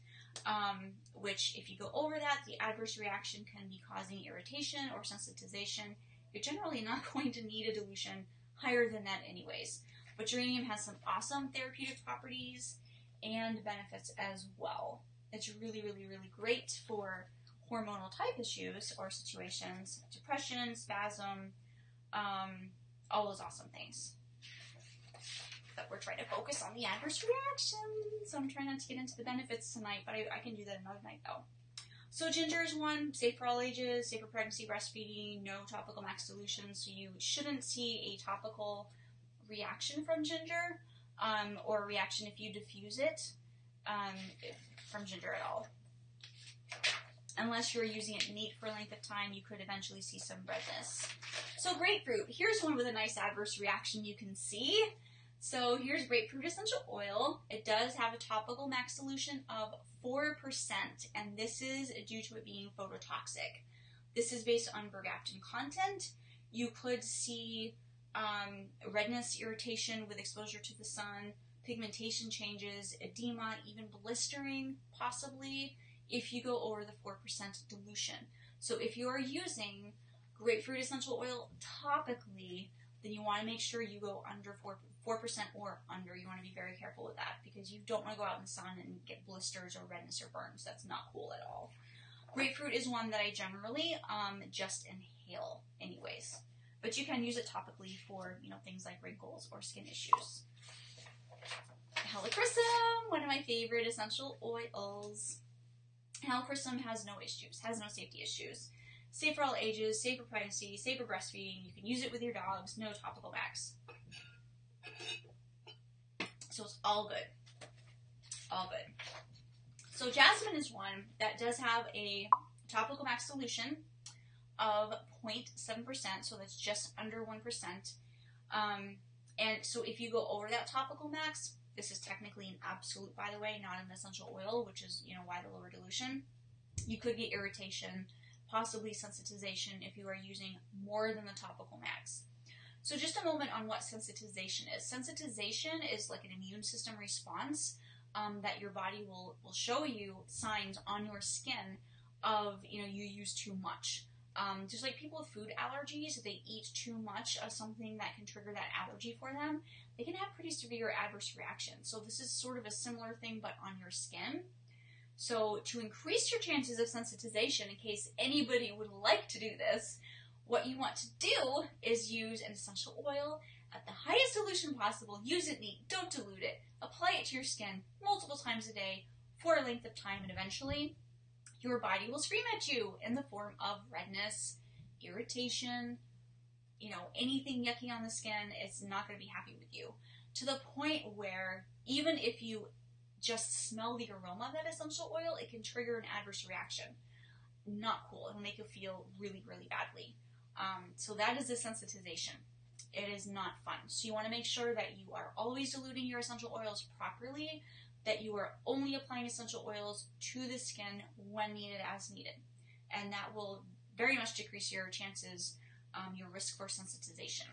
which if you go over that, the adverse reaction can be causing irritation or sensitization. You're generally not going to need a dilution higher than that anyways. But geranium has some awesome therapeutic properties and benefits as well. It's really great for hormonal type issues or situations, depression, spasm, all those awesome things. But we're trying to focus on the adverse reactions, so I'm trying not to get into the benefits tonight, but I can do that another night though. So ginger is one, safe for all ages, safe for pregnancy, breastfeeding, no topical max dilution, so you shouldn't see a topical reaction from ginger, or a reaction if you diffuse it from ginger at all. Unless you're using it neat for a length of time, you could eventually see some redness. So grapefruit, here's one with a nice adverse reaction you can see. So here's grapefruit essential oil. It does have a topical max dilution of 4%, and this is due to it being phototoxic. This is based on bergamot content. You could see redness, irritation with exposure to the sun, pigmentation changes, edema, even blistering, possibly, if you go over the 4% dilution. So if you are using grapefruit essential oil topically, then you want to make sure you go under 4% or under. You want to be very careful with that because you don't want to go out in the sun and get blisters or redness or burns. That's not cool at all. Grapefruit is one that I generally just inhale anyways. But you can use it topically for, things like wrinkles or skin issues. Helichrysum, one of my favorite essential oils. Helichrysum has no issues, has no safety issues. Safe for all ages, safe for pregnancy, safe for breastfeeding. You can use it with your dogs, no topical max. So it's all good. All good. So jasmine is one that does have a topical max dilution of 0.7%, so that's just under 1%. And so if you go over that topical max, this is technically an absolute, by the way, not an essential oil, which is, why the lower dilution. You could get irritation, possibly sensitization if you are using more than the topical max. So just a moment on what sensitization is. Sensitization is like an immune system response that your body will show you signs on your skin of, you use too much. Just like people with food allergies, if they eat too much of something that can trigger that allergy for them, they can have pretty severe adverse reactions. So this is sort of a similar thing, but on your skin. So to increase your chances of sensitization, in case anybody would like to do this, what you want to do is use an essential oil at the highest dilution possible. Use it neat, don't dilute it. Apply it to your skin multiple times a day for a length of time, and eventually your body will scream at you in the form of redness, irritation, anything yucky on the skin. It's not going to be happy with you. To the point where even if you just smell the aroma of that essential oil, it can trigger an adverse reaction. Not cool. It'll make you feel really, really badly. So that is the sensitization. It is not fun. So you want to make sure that you are always diluting your essential oils properly, that you are only applying essential oils to the skin when needed as needed. And that will very much decrease your chances, your risk for sensitization.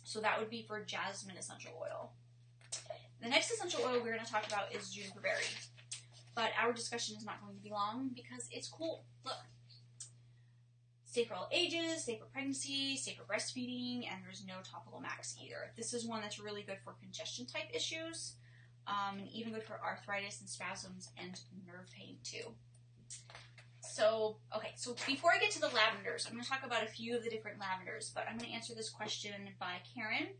So that would be for jasmine essential oil. The next essential oil we're going to talk about is juniper berry. But our discussion is not going to be long because it's cool. Look. Safe for all ages, safe for pregnancy, safe for breastfeeding, and there's no topical max either. This is one that's really good for congestion type issues, and even good for arthritis and spasms and nerve pain too. So before I get to the lavenders, I'm going to talk about a few of the different lavenders, but I'm going to answer this question by Karen.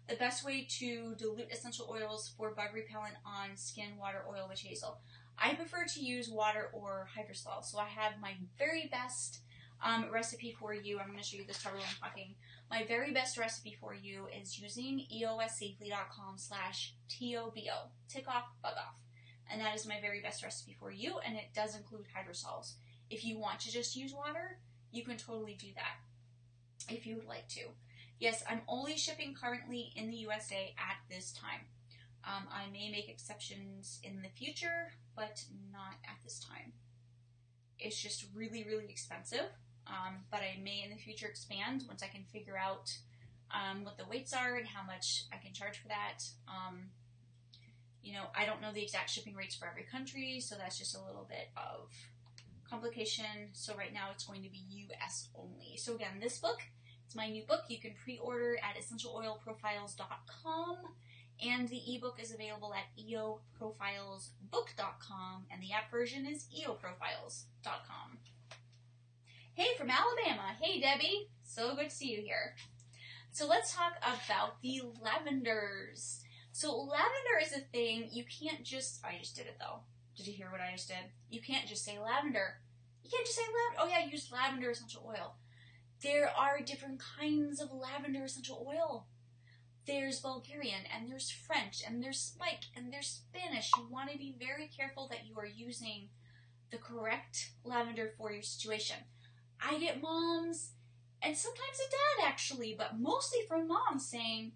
The best way to dilute essential oils for bug repellent on skin, water, oil, witch hazel. I prefer to use water or hydrosol, so I have my very best recipe for you. I'm going to show you this cover while I'm talking. My very best recipe for you is using eossafely.com/TOBO. Tick off, bug off. And that is my very best recipe for you, and it does include hydrosols. If you want to just use water, you can totally do that if you would like to. Yes, I'm only shipping currently in the USA at this time. I may make exceptions in the future, but not at this time. It's just really, really expensive. But I may in the future expand once I can figure out what the weights are and how much I can charge for that. I don't know the exact shipping rates for every country, so that's just a little bit of complication. So right now it's going to be US only. So again, this book, it's my new book. You can pre-order at essentialoilprofiles.com, and the ebook is available at eoprofilesbook.com, and the app version is eoprofiles.com. Hey, from Alabama. Hey, Debbie. So good to see you here. So let's talk about the lavenders. So lavender is a thing you can't just... I just did it, though. Did you hear what I just did? You can't just say lavender. You can't just say lavender. Oh, yeah, use lavender essential oil. There are different kinds of lavender essential oil. There's Bulgarian, and there's French, and there's Spike, and there's Spanish. You want to be very careful that you are using the correct lavender for your situation. I get moms, and sometimes a dad actually, but mostly from moms saying,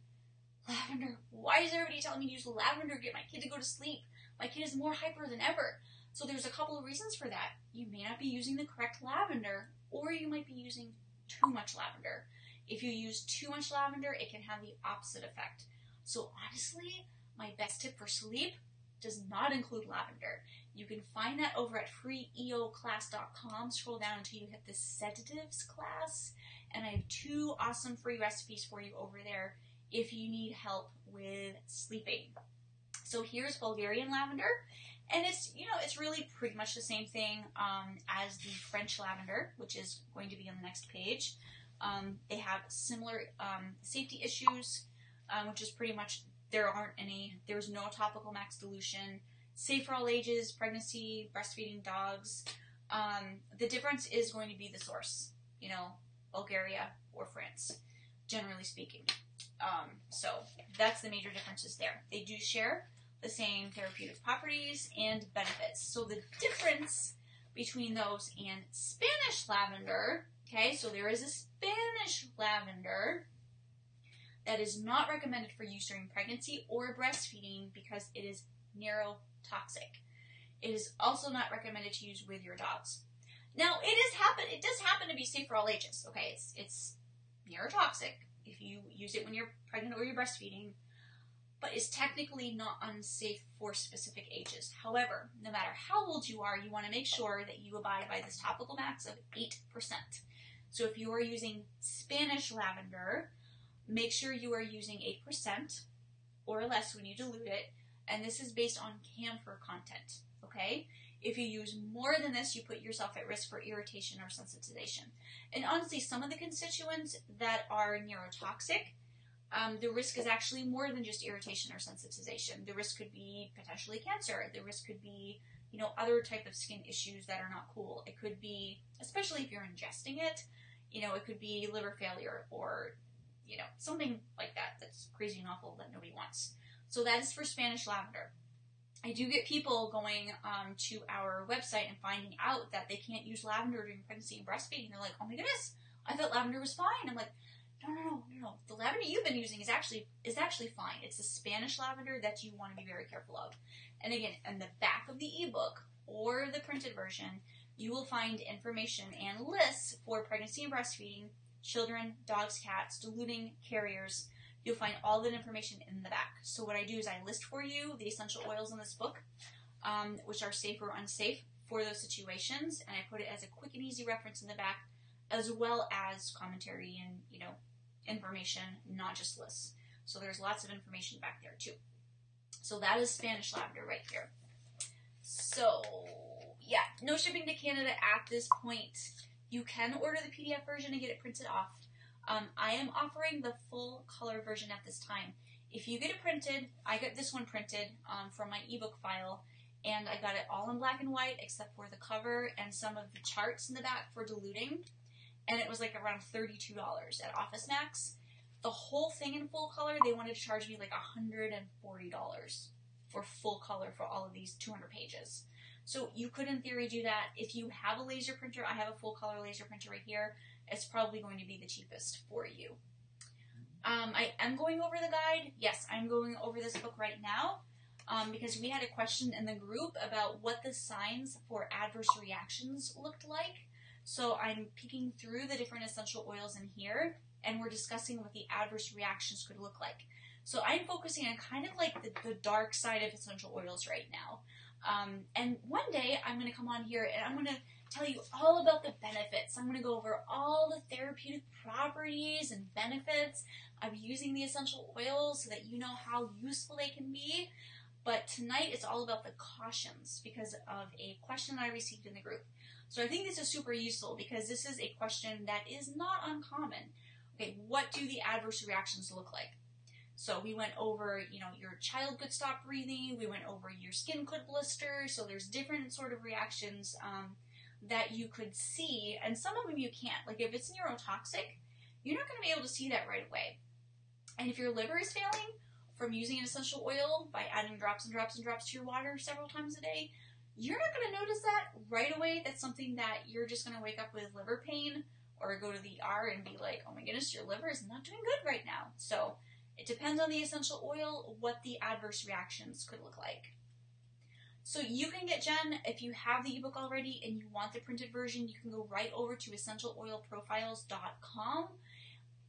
lavender, why is everybody telling me to use lavender to get my kid to go to sleep? My kid is more hyper than ever. So there's a couple of reasons for that. You may not be using the correct lavender, or you might be using too much lavender. If you use too much lavender, it can have the opposite effect. So honestly, my best tip for sleep, does not include lavender. You can find that over at freeeoclass.com. Scroll down until you hit the sedatives class, and I have 2 awesome free recipes for you over there if you need help with sleeping. So here's Bulgarian lavender, and it's, you know, it's really pretty much the same thing as the French lavender, which is going to be on the next page. They have similar safety issues, which is pretty much, there's no topical max dilution, safe for all ages, pregnancy, breastfeeding dogs. The difference is going to be the source, you know, Bulgaria or France, generally speaking. So that's the major differences there. They do share the same therapeutic properties and benefits. So the difference between those and Spanish lavender, okay, so there is a Spanish lavender that is not recommended for use during pregnancy or breastfeeding because it is neurotoxic. It is also not recommended to use with your dogs. Now, it does happen to be safe for all ages, okay? It's neurotoxic if you use it when you're pregnant or you're breastfeeding, but it's technically not unsafe for specific ages. However, no matter how old you are, you want to make sure that you abide by this topical max of 8%. So if you are using Spanish lavender, make sure you are using 8% or less when you dilute it, and this is based on camphor content, okay? If you use more than this, you put yourself at risk for irritation or sensitization. And honestly, some of the constituents that are neurotoxic, the risk is actually more than just irritation or sensitization. The risk could be potentially cancer. The risk could be, you know, other type of skin issues that are not cool. It could be, especially if you're ingesting it, you know, it could be liver failure or, you know, something like that that's crazy and awful that nobody wants. So that is for Spanish lavender. I do get people going to our website and finding out that they can't use lavender during pregnancy and breastfeeding. They're like, oh my goodness, I thought lavender was fine. I'm like, no. The lavender you've been using is actually fine. It's the Spanish lavender that you want to be very careful of. And again, in the back of the ebook or the printed version, you will find information and lists for pregnancy and breastfeeding, children, dogs, cats, diluting, carriers. You'll find all that information in the back. So what I do is I list for you the essential oils in this book, which are safe or unsafe for those situations, and I put it as a quick and easy reference in the back, as well as commentary and, you know, information, not just lists. So there's lots of information back there too. So that is Spanish lavender right here. So yeah, no shipping to Canada at this point. You can order the PDF version and get it printed off. I am offering the full color version at this time. If you get it printed, I got this one printed from my ebook file, and I got it all in black and white except for the cover and some of the charts in the back for diluting, and it was like around $32 at Office Max. The whole thing in full color, they wanted to charge me like $140 for full color for all of these 200 pages. So you could, in theory, do that. If you have a laser printer, I have a full color laser printer right here. It's probably going to be the cheapest for you. I am going over the guide. Yes, I'm going over this book right now because we had a question in the group about what the signs for adverse reactions looked like. So I'm picking through the different essential oils in here, and we're discussing what the adverse reactions could look like. So I'm focusing on kind of like the dark side of essential oils right now. And one day I'm going to come on here and I'm going to tell you all about the benefits. I'm going to go over all the therapeutic properties and benefits of using the essential oils so that you know how useful they can be. But tonight it's all about the cautions because of a question I received in the group. So I think this is super useful because this is a question that is not uncommon. Okay, what do the adverse reactions look like? So we went over, you know, your child could stop breathing. We went over your skin could blister. So there's different sort of reactions that you could see, and some of them you can't. Like if it's neurotoxic, you're not going to be able to see that right away. And if your liver is failing from using an essential oil by adding drops and drops and drops to your water several times a day, you're not going to notice that right away. That's something that you're just going to wake up with liver pain or go to the ER and be like, oh my goodness, your liver is not doing good right now. So it depends on the essential oil, what the adverse reactions could look like. So you can get Jen, if you have the ebook already and you want the printed version, you can go right over to essentialoilprofiles.com.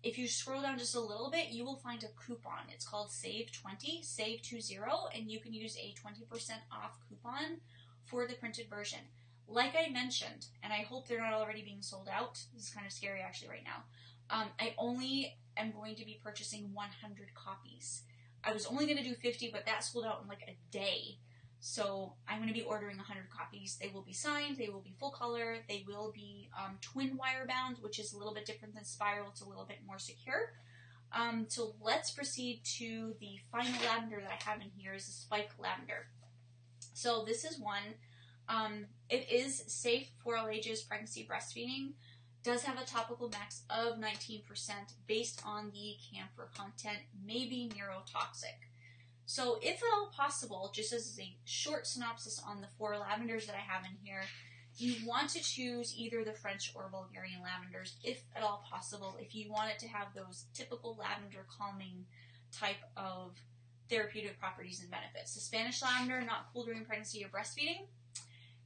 If you scroll down just a little bit, you will find a coupon. It's called Save20, Save20, and you can use a 20% off coupon for the printed version. Like I mentioned, and I hope they're not already being sold out. This is kind of scary actually right now. I only am going to be purchasing 100 copies. I was only going to do 50, but that sold out in like a day. So I'm going to be ordering 100 copies. They will be signed, they will be full color, they will be twin wire bound, which is a little bit different than spiral. It's a little bit more secure. So let's proceed to the final lavender that I have in here is the spike lavender. So this is one. It is safe for all ages, pregnancy, breastfeeding. Does have a topical max of 19% based on the camphor content, may be neurotoxic. So if at all possible, just as a short synopsis on the 4 lavenders that I have in here, you want to choose either the French or Bulgarian lavenders, if at all possible, if you want it to have those typical lavender calming type of therapeutic properties and benefits. The Spanish lavender, not cool during pregnancy or breastfeeding.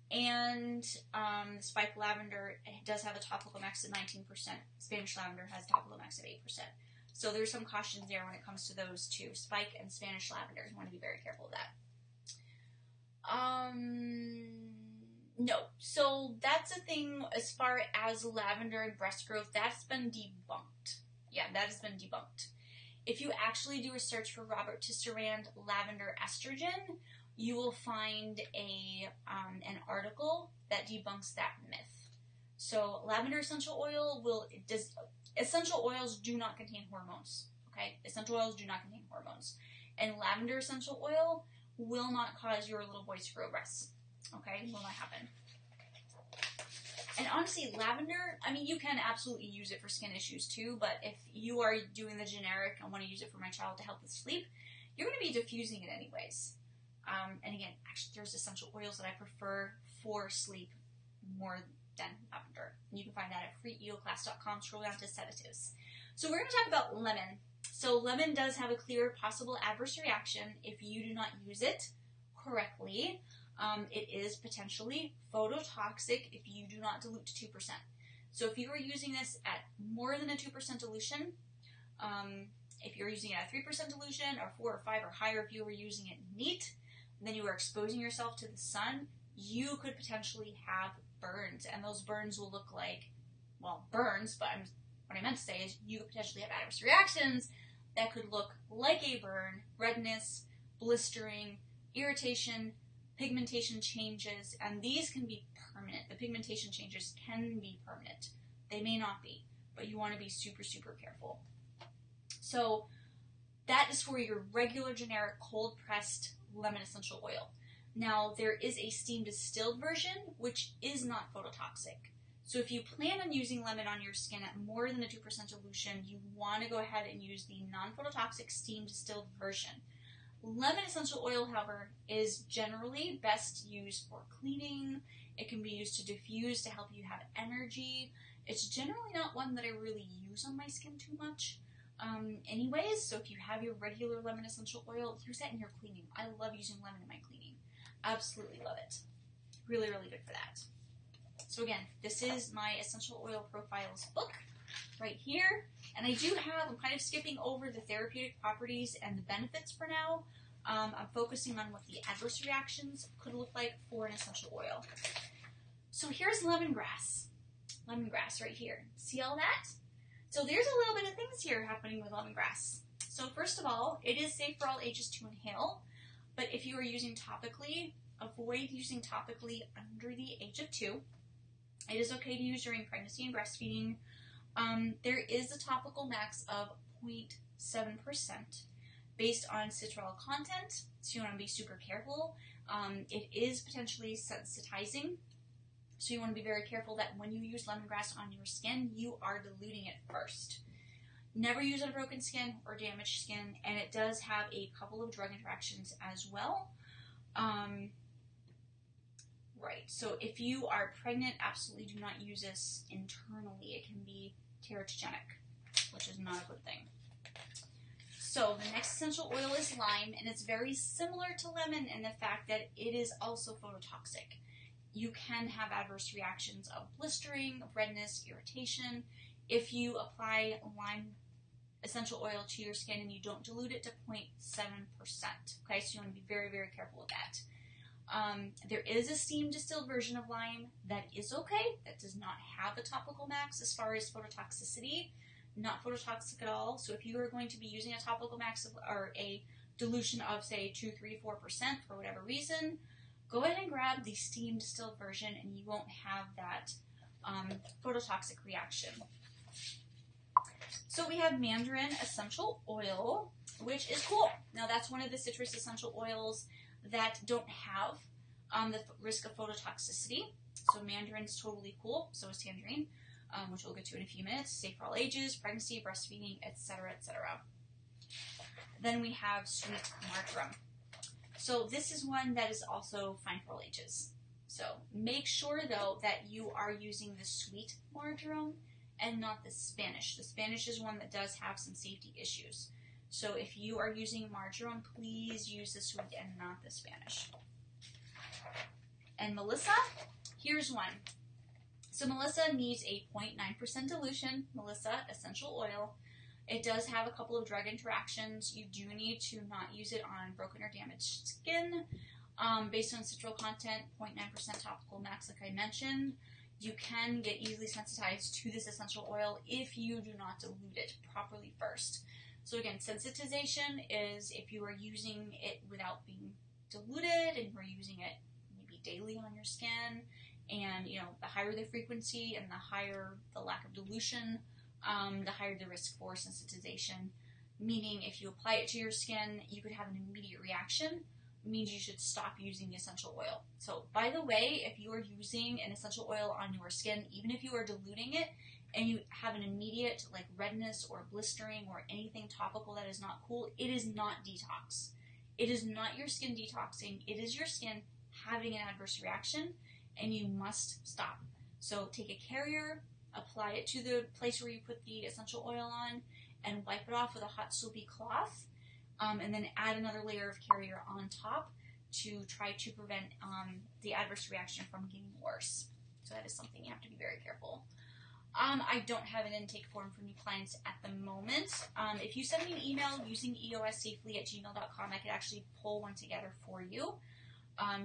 And the spike lavender, it does have a topical max of 19%. Spanish lavender has a topical max of 8%. So there's some cautions there when it comes to those two, spike and Spanish lavender. You want to be very careful of that. No. So that's a thing as far as lavender and breast growth. That's been debunked. Yeah, that has been debunked. If you actually do a search for Robert Tisserand lavender estrogen, you will find an article that debunks that myth. So lavender essential oil essential oils do not contain hormones, okay? Essential oils do not contain hormones. And lavender essential oil will not cause your little boys to grow breasts, okay? It will not happen. And honestly, lavender, I mean, you can absolutely use it for skin issues too, but if you are doing the generic, I want to use it for my child to help with sleep, you're going to be diffusing it anyways. And again, actually, there's essential oils that I prefer for sleep more than lavender. And you can find that at freeeoclass.com. Scroll down to sedatives. So we're going to talk about lemon. So lemon does have a clear possible adverse reaction if you do not use it correctly. It is potentially phototoxic if you do not dilute to 2%. So if you are using this at more than a 2% dilution, if you're using it at 3% dilution or 4 or 5 or higher, if you were using it neat, then you are exposing yourself to the sun, you could potentially have burns. And those burns will look like, well, burns, but what I meant to say is you could potentially have adverse reactions that could look like a burn, redness, blistering, irritation, pigmentation changes, and these can be permanent. The pigmentation changes can be permanent. They may not be, but you want to be super, super careful. So that is for your regular generic cold-pressed lemon essential oil. Now, there is a steam distilled version, which is not phototoxic. So if you plan on using lemon on your skin at more than a 2% dilution, you want to go ahead and use the non-phototoxic steam distilled version. Lemon essential oil, however, is generally best used for cleaning. It can be used to diffuse to help you have energy. It's generally not one that I really use on my skin too much. Anyways, so if you have your regular lemon essential oil, use that in your cleaning. I love using lemon in my cleaning. Absolutely love it. Really, really good for that. So again, this is my essential oil profiles book right here. And I do have, I'm kind of skipping over the therapeutic properties and the benefits for now. I'm focusing on what the adverse reactions could look like for an essential oil. So here's lemongrass. Lemongrass right here. See all that? So there's a little bit of things here happening with lemongrass. So first of all, it is safe for all ages to inhale, but if you are using topically, avoid using topically under the age of 2. It is okay to use during pregnancy and breastfeeding. There is a topical max of 0.7% based on citronella content, so you want to be super careful. It is potentially sensitizing, so you want to be very careful that when you use lemongrass on your skin, you are diluting it first. Never use on broken skin or damaged skin, and it does have a couple of drug interactions as well. Right, so if you are pregnant, absolutely do not use this internally. It can be teratogenic, which is not a good thing. So the next essential oil is lime, and it's very similar to lemon in the fact that it is also phototoxic. You can have adverse reactions of blistering, of redness, irritation. If you apply lime essential oil to your skin and you don't dilute it to 0.7%. Okay, so you want to be very, very careful with that. There is a steam distilled version of lime that is okay. That does not have a topical max as far as phototoxicity. Not phototoxic at all. So if you are going to be using a topical max or a dilution of, say, 2, 3, 4% for whatever reason, go ahead and grab the steam distilled version and you won't have that phototoxic reaction. So we have mandarin essential oil, which is cool. Now that's one of the citrus essential oils that don't have the risk of phototoxicity. So mandarin's totally cool. So is tangerine, which we'll get to in a few minutes. Safe for all ages, pregnancy, breastfeeding, etc., etc. Then we have sweet marjoram. So this is one that is also fine for all ages. So make sure though that you are using the sweet marjoram and not the Spanish. The Spanish is one that does have some safety issues. So if you are using marjoram, please use the sweet and not the Spanish. And Melissa, here's one. So Melissa needs a 0.9% dilution, Melissa essential oil. It does have a couple of drug interactions. You do need to not use it on broken or damaged skin. Based on citral content, 0.9% topical max, like I mentioned. You can get easily sensitized to this essential oil if you do not dilute it properly first. So again, sensitization is if you are using it without being diluted and you're using it maybe daily on your skin, and you know, the higher the frequency and the higher the lack of dilution, the higher the risk for sensitization. Meaning if you apply it to your skin, you could have an immediate reaction. Means you should stop using the essential oil. So by the way, if you are using an essential oil on your skin, even if you are diluting it and you have an immediate like redness or blistering or anything topical that is not cool, it is not detox. It is not your skin detoxing. It is your skin having an adverse reaction and you must stop. So take a carrier, apply it to the place where you put the essential oil on and wipe it off with a hot soapy cloth. And then add another layer of carrier on top to try to prevent the adverse reaction from getting worse. So that is something you have to be very careful. I don't have an intake form for new clients at the moment. If you send me an email using eossafely@gmail.com, I could actually pull one together for you.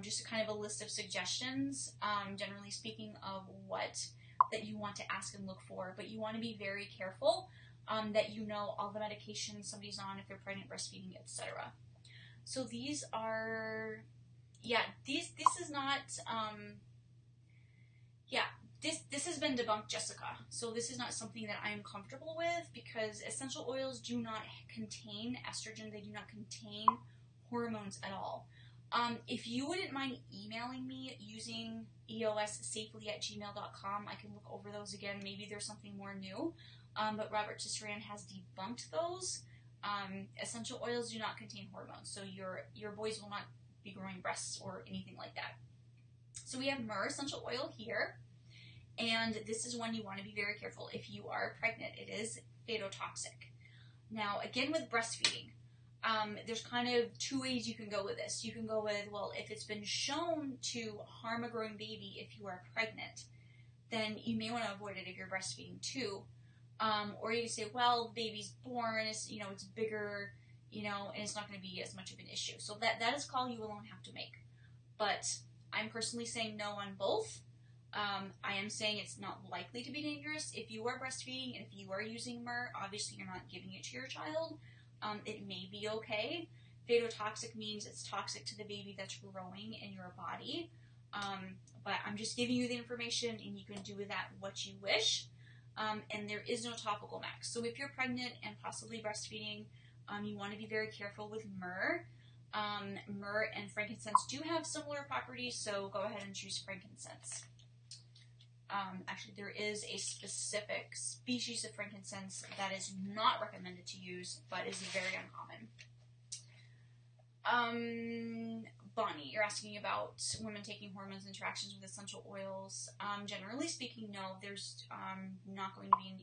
Just a kind of a list of suggestions, generally speaking, of what that you want to ask and look for. But you want to be very careful that you know all the medications somebody's on, if they're pregnant, breastfeeding, etc. So these are, this is not, this has been debunked, Jessica. So this is not something that I'm comfortable with because essential oils do not contain estrogen. They do not contain hormones at all. If you wouldn't mind emailing me using eossafely@gmail.com, I can look over those again. Maybe there's something more new. But Robert Tisserand has debunked those. Essential oils do not contain hormones, so your boys will not be growing breasts or anything like that. So we have myrrh essential oil here, and this is one you want to be very careful if you are pregnant. It is phototoxic. Now, again with breastfeeding, there's kind of two ways you can go with this. You can go with, well, if it's been shown to harm a growing baby if you are pregnant, then you may want to avoid it if you're breastfeeding too. Or you say, well, the baby's born, it's, you know, it's bigger, you know, and it's not going to be as much of an issue. So that is a call you alone have to make. But I'm personally saying no on both. I am saying it's not likely to be dangerous. If you are breastfeeding and if you are using myrrh, obviously you're not giving it to your child. It may be okay. Phototoxic means it's toxic to the baby that's growing in your body. But I'm just giving you the information and you can do with that what you wish. And there is no topical max. So if you're pregnant and possibly breastfeeding, you want to be very careful with myrrh. Myrrh and frankincense do have similar properties, so go ahead and choose frankincense. Actually, there is a specific species of frankincense that is not recommended to use, but is very uncommon. Bonnie, you're asking about women taking hormones interactions with essential oils. Generally speaking, no, there's not going to be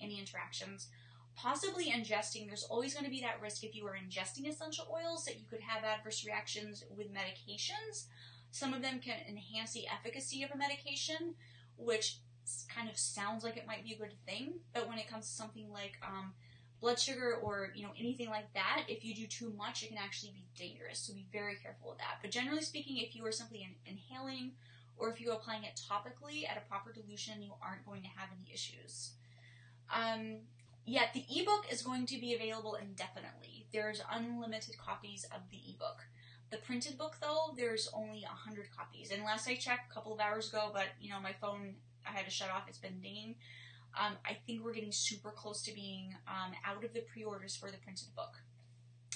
any interactions. Possibly ingesting, there's always going to be that risk if you are ingesting essential oils that you could have adverse reactions with medications. Some of them can enhance the efficacy of a medication, which kind of sounds like it might be a good thing, but when it comes to something like blood sugar or, anything like that. If you do too much, it can actually be dangerous. So be very careful with that. But generally speaking, if you are simply inhaling or if you're applying it topically at a proper dilution, you aren't going to have any issues. The ebook is going to be available indefinitely. There's unlimited copies of the ebook. The printed book, though, there's only 100 copies. And last I checked a couple of hours ago, but, my phone, I had to shut off. It's been dinging. I think we're getting super close to being out of the pre-orders for the printed book.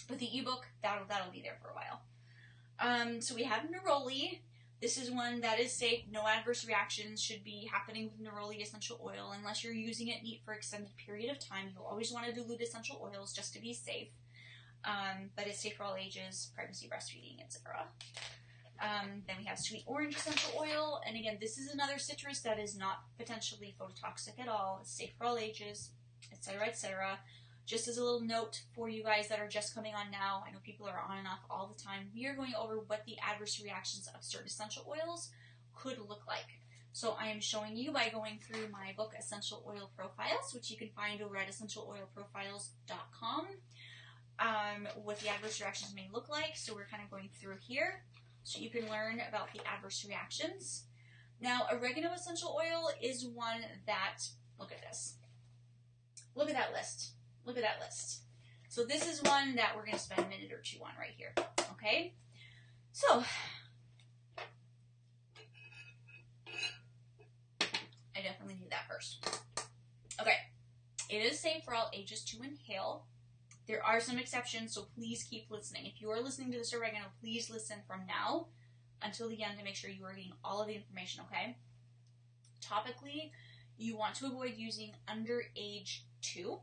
But the ebook, that'll be there for a while. So we have neroli. This is one that is safe. No adverse reactions should be happening with neroli essential oil unless you're using it neat for an extended period of time. You'll always want to dilute essential oils just to be safe. But it's safe for all ages, pregnancy, breastfeeding, etc. Then we have sweet orange essential oil. And again, this is another citrus that is not potentially phototoxic at all. It's safe for all ages, etc., etc. Just as a little note for you guys that are just coming on now, I know people are on and off all the time. We are going over what the adverse reactions of certain essential oils could look like. So I am showing you by going through my book, Essential Oil Profiles, which you can find over at essentialoilprofiles.com, what the adverse reactions may look like. So we're kind of going through here so you can learn about the adverse reactions. Now, oregano essential oil is one that, look at this. Look at that list. Look at that list. So this is one that we're going to spend a minute or two on right here. Okay? So, I definitely need that first. Okay. It is safe for all ages to inhale. There are some exceptions, so please keep listening. If you are listening to this oregano, please listen from now until the end to make sure you are getting all of the information, okay? Topically, you want to avoid using under age 2.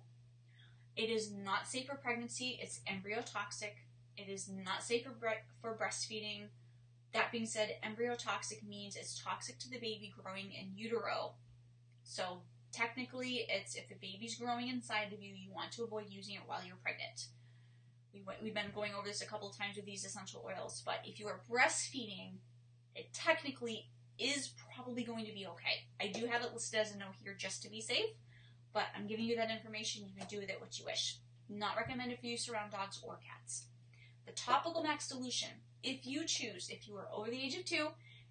It is not safe for pregnancy. It's embryotoxic. It is not safe for breastfeeding. That being said, embryotoxic means it's toxic to the baby growing in utero. So technically, it's if the baby's growing inside of you, you want to avoid using it while you're pregnant. We've been going over this a couple of times with these essential oils, but if you are breastfeeding, it technically is probably going to be okay. I do have it listed as a no here just to be safe, but I'm giving you that information. You can do with it what you wish. Not recommended for use around dogs or cats. The topical max dilution, if you are over the age of 2,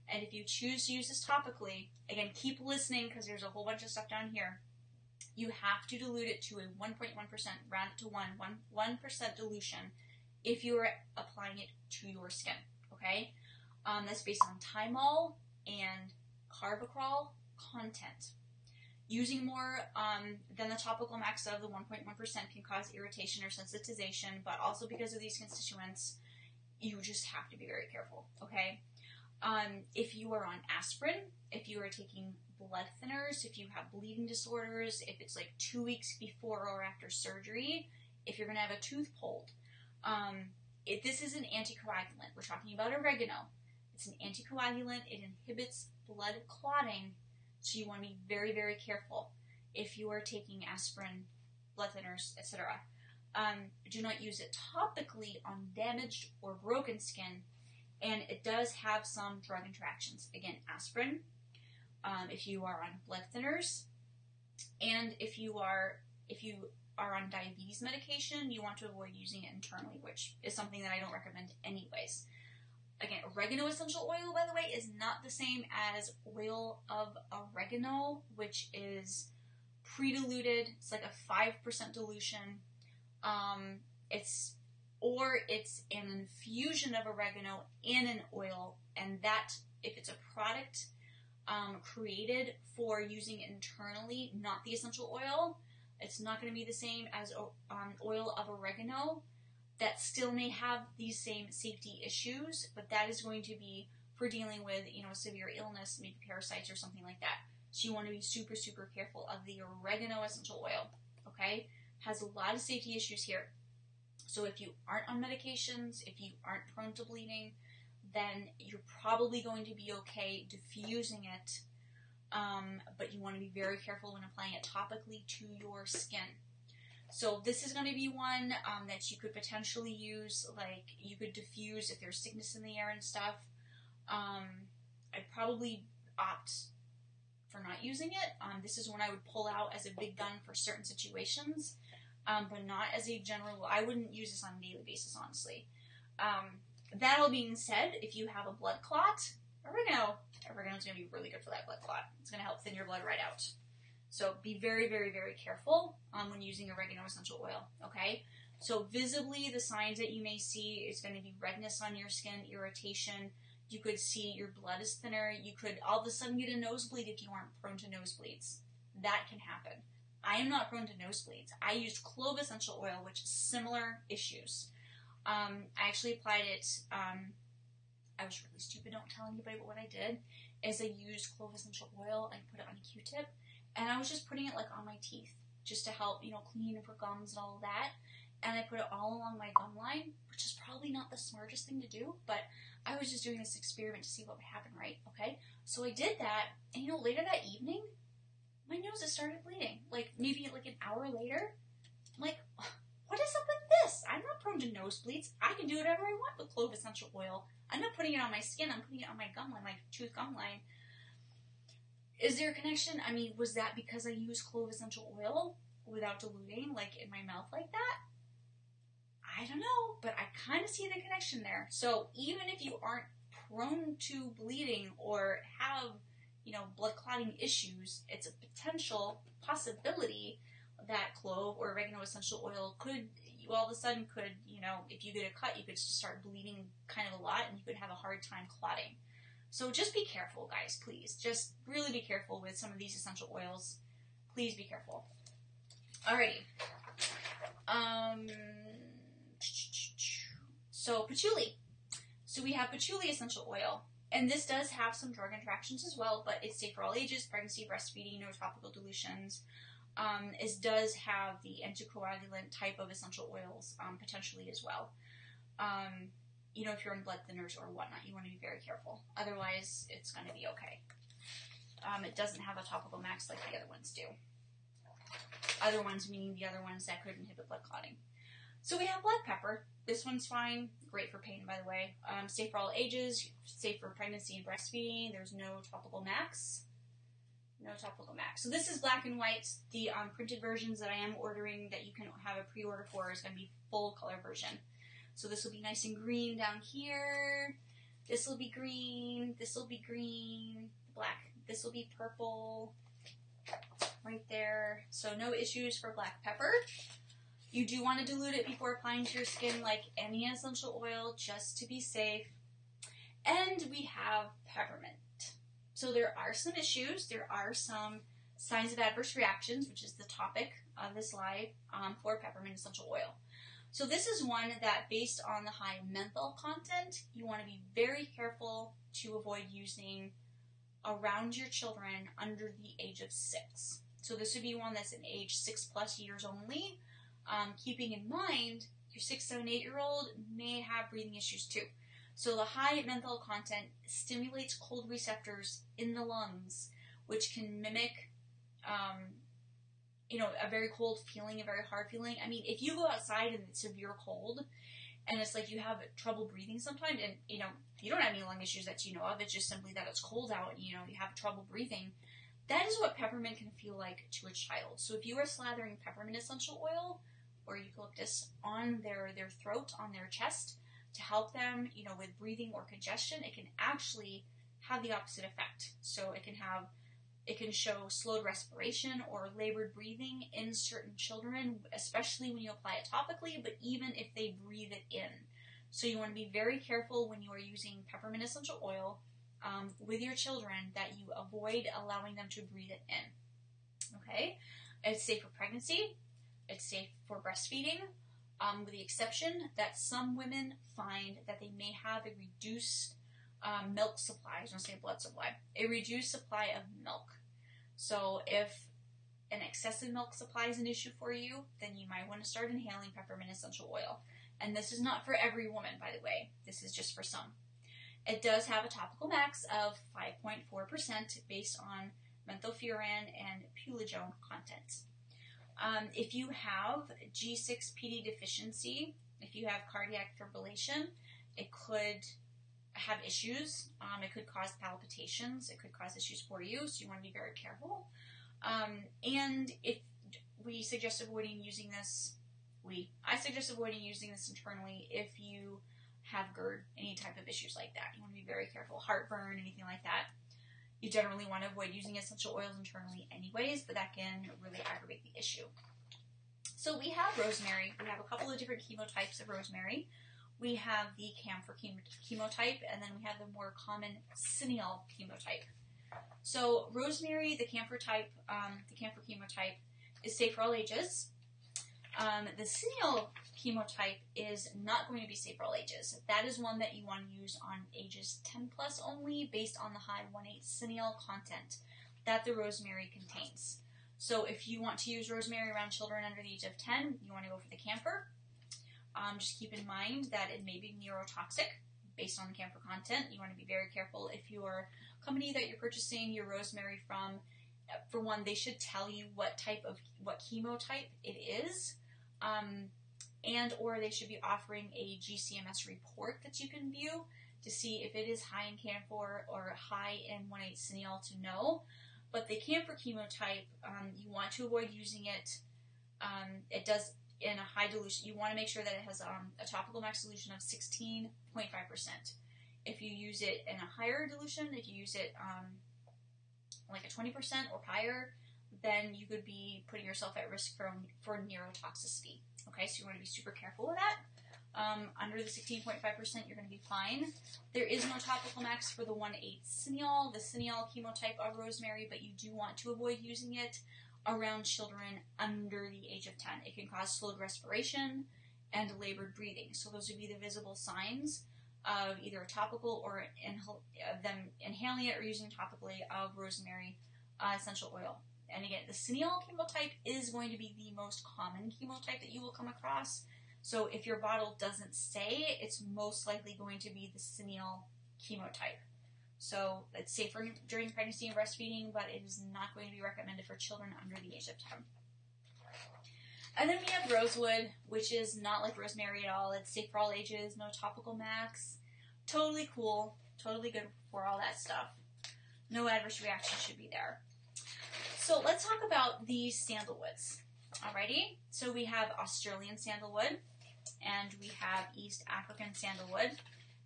and if you choose to use this topically, again, keep listening because there's a whole bunch of stuff down here. You have to dilute it to a 1.1%, round it to 1% dilution if you are applying it to your skin, okay? That's based on thymol and carvacrol content. Using more than the topical max of the 1.1% can cause irritation or sensitization, but also because of these constituents, you just have to be very careful, okay? If you are on aspirin, if you are taking blood thinners, if you have bleeding disorders, if it's like 2 weeks before or after surgery, if you're going to have a tooth pulled, this is an anticoagulant. We're talking about oregano. It's an anticoagulant. It inhibits blood clotting. So you want to be very, very careful if you are taking aspirin, blood thinners, etc. Do not use it topically on damaged or broken skin, and it does have some drug interactions. Again, aspirin, if you are on blood thinners, and if you are on diabetes medication, you want to avoid using it internally, which is something that I don't recommend anyways. Again, oregano essential oil, by the way, is not the same as oil of oregano, which is pre-diluted. It's like a 5% dilution. It's an infusion of oregano in an oil, and that, if it's a product created for using internally, not the essential oil, it's not going to be the same as oil of oregano. That still may have these same safety issues, but that is going to be for dealing with, severe illness, maybe parasites or something like that. So you want to be super, super careful of the oregano essential oil, okay? Has a lot of safety issues here. So if you aren't on medications, if you aren't prone to bleeding, then you're probably going to be okay diffusing it, but you want to be very careful when applying it topically to your skin. So this is going to be one that you could potentially use, like you could diffuse if there's sickness in the air and stuff. I'd probably opt for not using it. This is one I would pull out as a big gun for certain situations. but not as a general. I wouldn't use this on a daily basis, honestly. That all being said, if you have a blood clot, oregano's going to be really good for that blood clot. It's going to help thin your blood right out. So be very, very, very careful when using oregano essential oil, okay? So visibly, the signs that you may see is going to be redness on your skin, irritation. You could see your blood is thinner. You could all of a sudden get a nosebleed if you aren't prone to nosebleeds. That can happen. I am not prone to nosebleeds. I used clove essential oil, which is similar issues. I actually applied it. I was really stupid. Don't tell anybody, but what I did is I used clove essential oil. I put it on a Q-tip, and I was just putting it like on my teeth just to help, clean for gums and all of that. And I put it all along my gum line, which is probably not the smartest thing to do, but I was just doing this experiment to see what would happen, right? Okay, so I did that, and later that evening, my noses started bleeding. Like maybe like an hour later, I'm like, what is up with this? I'm not prone to nosebleeds. I can do whatever I want with clove essential oil. I'm not putting it on my skin. I'm putting it on my gum line, my tooth gum line. Is there a connection? I mean, was that because I used clove essential oil without diluting, like in my mouth like that? I don't know, but I kind of see the connection there. So even if you aren't prone to bleeding or have, blood clotting issues, it's a potential possibility that clove or oregano essential oil could, all of a sudden could, if you get a cut, you could just start bleeding kind of a lot and you could have a hard time clotting. So just be careful, guys, please. Just really be careful with some of these essential oils. Please be careful. Alrighty. So patchouli. So we have patchouli essential oil. And this does have some drug interactions as well, but it's safe for all ages, pregnancy, breastfeeding, no topical dilutions. It does have the anticoagulant type of essential oils potentially as well. If you're on blood thinners or whatnot, you want to be very careful. Otherwise, it's going to be okay. It doesn't have a topical max like the other ones do. Other ones meaning the other ones that could inhibit blood clotting. So we have black pepper. This one's fine. Great for pain, by the way. Safe for all ages. Safe for pregnancy and breastfeeding. There's no topical max. No topical max. So this is black and white. The printed versions that I am ordering that you can have a pre-order for is going to be full color version. So this will be nice and green down here. This will be green. This will be green. Black. This will be purple. Right there. So no issues for black pepper. You do want to dilute it before applying to your skin like any essential oil, just to be safe. And we have peppermint. So there are some issues. There are some signs of adverse reactions, which is the topic of this live for peppermint essential oil. So this is one that, based on the high menthol content, you want to be very careful to avoid using around your children under the age of 6. So this would be one that's an age 6+ years only. Keeping in mind, your 6, 7, 8-year-old may have breathing issues too. So the high menthol content stimulates cold receptors in the lungs, which can mimic, a very cold feeling, a very hard feeling. I mean, if you go outside and it's severe cold, and it's like you have trouble breathing sometimes, and, you don't have any lung issues that you know of, it's just simply that it's cold out and, you have trouble breathing, that is what peppermint can feel like to a child. So if you are slathering peppermint essential oil or eucalyptus on their throat, on their chest, to help them, with breathing or congestion, it can actually have the opposite effect. So it can show slowed respiration or labored breathing in certain children, especially when you apply it topically, but even if they breathe it in. So you want to be very careful when you are using peppermint essential oil with your children that you avoid allowing them to breathe it in. Okay? It's safe for pregnancy. It's safe for breastfeeding, with the exception that some women find that they may have a reduced milk supply. I was going to say blood supply. A reduced supply of milk. So if an excessive milk supply is an issue for you, then you might want to start inhaling peppermint essential oil. And this is not for every woman, by the way. This is just for some. It does have a topical max of 5.4% based on menthofuran and pulidone content. If you have G6PD deficiency, if you have cardiac fibrillation, it could have issues. It could cause palpitations. It could cause issues for you, so you want to be very careful. And if we suggest avoiding using this. I suggest avoiding using this internally if you have GERD, any type of issues like that. You want to be very careful. Heartburn, anything like that. You generally want to avoid using essential oils internally anyways, but that can really aggravate the issue. So we have rosemary. We have a couple of different chemotypes of rosemary. We have the camphor chemotype, and then we have the more common cineal chemotype. So rosemary, the camphor chemotype, is safe for all ages. The cineal chemotype is not going to be safe for all ages. That is one that you want to use on ages 10 plus only, based on the high 1,8 cineal content that the rosemary contains. So if you want to use rosemary around children under the age of 10, you want to go for the camphor. Just keep in mind that it may be neurotoxic based on the camphor content. You want to be very careful. If your company that you're purchasing your rosemary from, for one, they should tell you what chemotype it is, and or they should be offering a GCMS report that you can view to see if it is high in camphor or high in 1,8 cineal to know. But the camphor chemotype, you want to avoid using it. It does in a high dilution. You want to make sure that it has a topical max dilution of 16.5%. If you use it in a higher dilution, if you use it like a 20% or higher, then you could be putting yourself at risk for neurotoxicity. Okay, so you want to be super careful with that. Under the 16.5%, you're going to be fine. There is no topical max for the 1,8 cineal, the cineal chemotype of rosemary, but you do want to avoid using it around children under the age of 10. It can cause slowed respiration and labored breathing. So those would be the visible signs of either a topical or them inhaling it or using topically of rosemary essential oil. And again, the cineal chemotype is going to be the most common chemotype that you will come across. So if your bottle doesn't say, it's most likely going to be the cineal chemotype. So it's safer during pregnancy and breastfeeding, but it is not going to be recommended for children under the age of 10. And then we have rosewood, which is not like rosemary at all. It's safe for all ages, no topical max. Totally cool, totally good for all that stuff. No adverse reaction should be there. So let's talk about the sandalwoods. Alrighty, so we have Australian sandalwood, and we have East African sandalwood,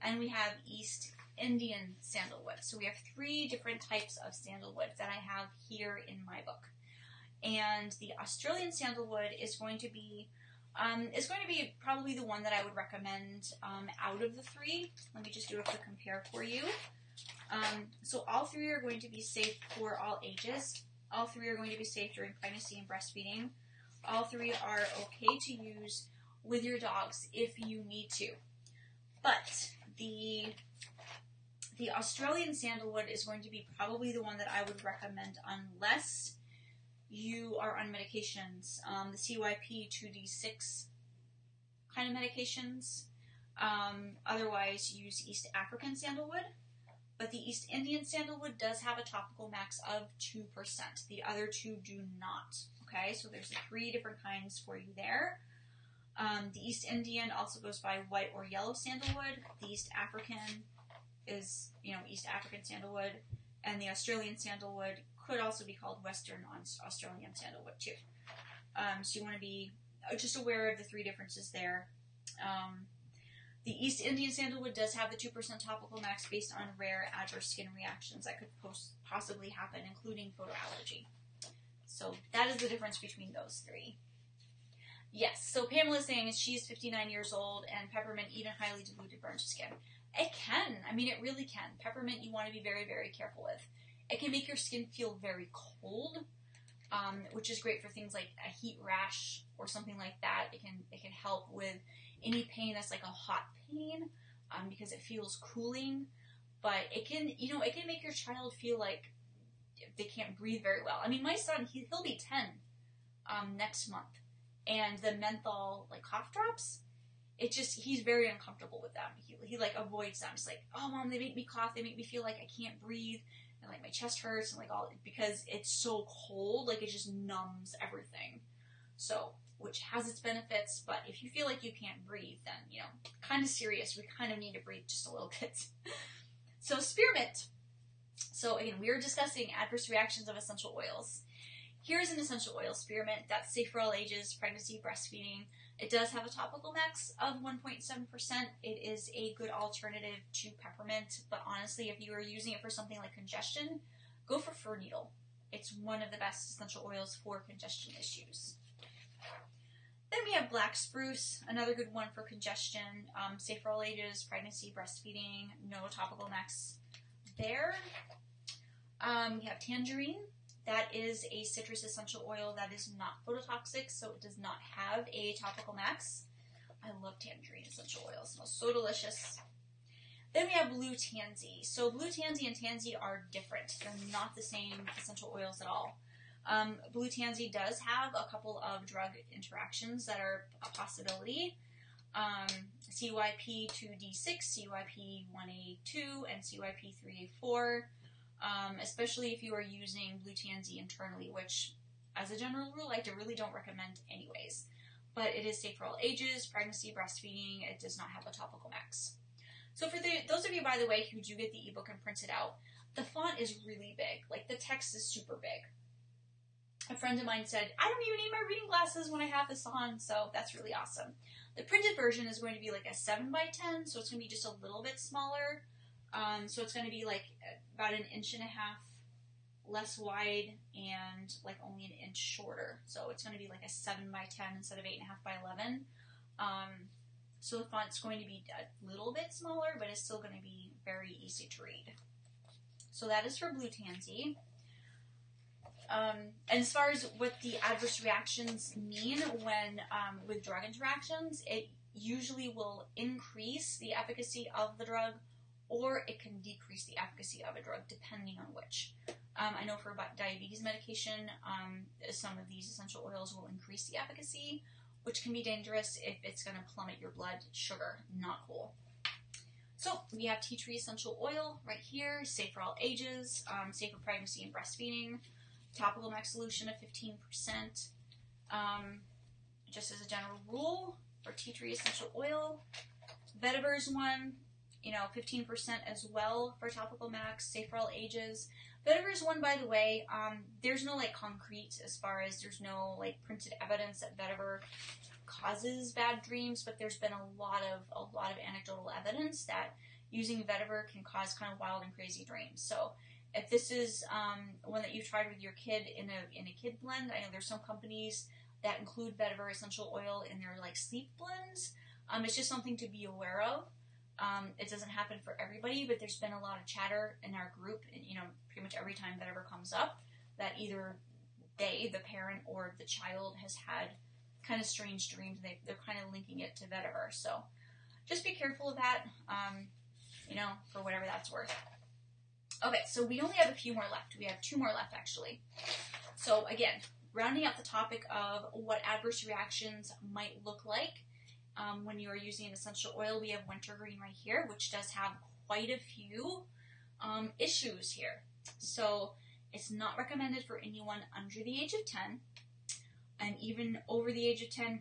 and we have East Indian sandalwood. So we have 3 different types of sandalwood that I have here in my book. And the Australian sandalwood is going to be probably the one that I would recommend out of the 3. Let me just do a quick compare for you. So all 3 are going to be safe for all ages. All 3 are going to be safe during pregnancy and breastfeeding. All 3 are okay to use with your dogs if you need to. But the Australian sandalwood is going to be probably the one that I would recommend unless you are on medications, the CYP2D6 kind of medications. Otherwise, use East African sandalwood. But the East Indian sandalwood does have a topical max of 2%. The other 2 do not. Okay, so there's 3 different kinds for you there. The East Indian also goes by white or yellow sandalwood. The East African is, East African sandalwood. And the Australian sandalwood could also be called Western Australian sandalwood too. So you want to be just aware of the 3 differences there. The East Indian sandalwood does have the 2% topical max based on rare adverse skin reactions that could possibly happen, including photoallergy. So that is the difference between those 3. Yes, so Pamela's saying she's 59 years old and peppermint, even highly diluted, burns skin. It can. I mean, it really can. Peppermint you want to be very, very careful with. It can make your skin feel very cold, which is great for things like a heat rash or something like that. It can help with any pain that's like a hot pain, because it feels cooling. But it can make your child feel like they can't breathe very well. I mean, my son, he'll be 10 next month, and the menthol like cough drops, he's very uncomfortable with them. He like avoids them. He's like, oh mom, they make me cough. They make me feel like I can't breathe, and like my chest hurts, and like all, because it's so cold, like it just numbs everything. So, which has its benefits, but if you feel like you can't breathe, then, kind of serious. We kind of need to breathe just a little bit. So spearmint. So again, we are discussing adverse reactions of essential oils. Here's an essential oil spearmint that's safe for all ages, pregnancy, breastfeeding. It does have a topical max of 1.7%. It is a good alternative to peppermint, but honestly, if you are using it for something like congestion, go for fir needle. It's one of the best essential oils for congestion issues. Then we have black spruce, another good one for congestion, safe for all ages, pregnancy, breastfeeding, no topical max there. We have tangerine. That is a citrus essential oil that is not phototoxic, so it does not have a topical max. I love tangerine essential oil. It smells so delicious. Then we have blue tansy. So blue tansy and tansy are different. They're not the same essential oils at all. Blue tansy does have a couple of drug interactions that are a possibility. CYP2D6, CYP1A2, and CYP3A4. Especially if you are using blue tansy internally, which, as a general rule, I really don't recommend anyways. But it is safe for all ages, pregnancy, breastfeeding. It does not have a topical max. So for those of you, by the way, who do get the ebook and print it out, the font is really big. Like, the text is super big. A friend of mine said, I don't even need my reading glasses when I have this on, so that's really awesome. The printed version is going to be like a 7x10, so it's going to be just a little bit smaller. So it's going to be like about 1.5 inches less wide and like only 1 inch shorter. So it's going to be like a 7x10 instead of 8.5x11. So the font's going to be a little bit smaller, but it's still going to be very easy to read. So that is for blue tansy. And as far as what the adverse reactions mean when with drug interactions, it usually will increase the efficacy of the drug, or it can decrease the efficacy of a drug, depending on which. I know for diabetes medication, some of these essential oils will increase the efficacy, which can be dangerous if it's going to plummet your blood sugar. Not cool. So we have tea tree essential oil right here, safe for all ages, safe for pregnancy and breastfeeding, topical max solution of 15%. Just as a general rule for tea tree essential oil. Vetiver is one. 15% as well for topical max, safe for all ages. Vetiver is one, by the way, there's no like concrete as far as there's no like printed evidence that vetiver causes bad dreams, but there's been a lot of anecdotal evidence that using vetiver can cause kind of wild and crazy dreams. So if this is one that you've tried with your kid in a kid blend, I know there's some companies that include vetiver essential oil in their like sleep blends. It's just something to be aware of. It doesn't happen for everybody, but there's been a lot of chatter in our group, and pretty much every time vetiver comes up, that either the parent, or the child has had kind of strange dreams. They're kind of linking it to vetiver. So just be careful of that, for whatever that's worth. Okay, so we only have a few more left. We have 2 more left, actually. So again, rounding out the topic of what adverse reactions might look like when you are using an essential oil, we have wintergreen right here, which does have quite a few issues here. So it's not recommended for anyone under the age of 10, and even over the age of 10,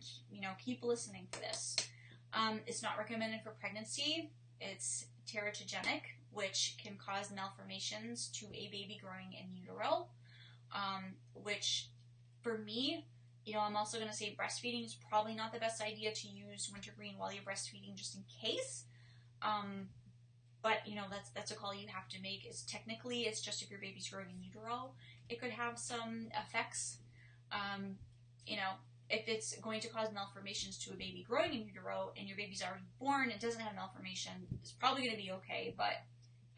keep listening for this. It's not recommended for pregnancy. It's teratogenic, which can cause malformations to a baby growing in utero, which for me, I'm also going to say breastfeeding is probably not the best idea to use wintergreen while you're breastfeeding, just in case. But that's a call you have to make. Is technically it's just if your baby's growing in utero, it could have some effects. If it's going to cause malformations to a baby growing in utero and your baby's already born and doesn't have malformation, it's probably going to be okay. But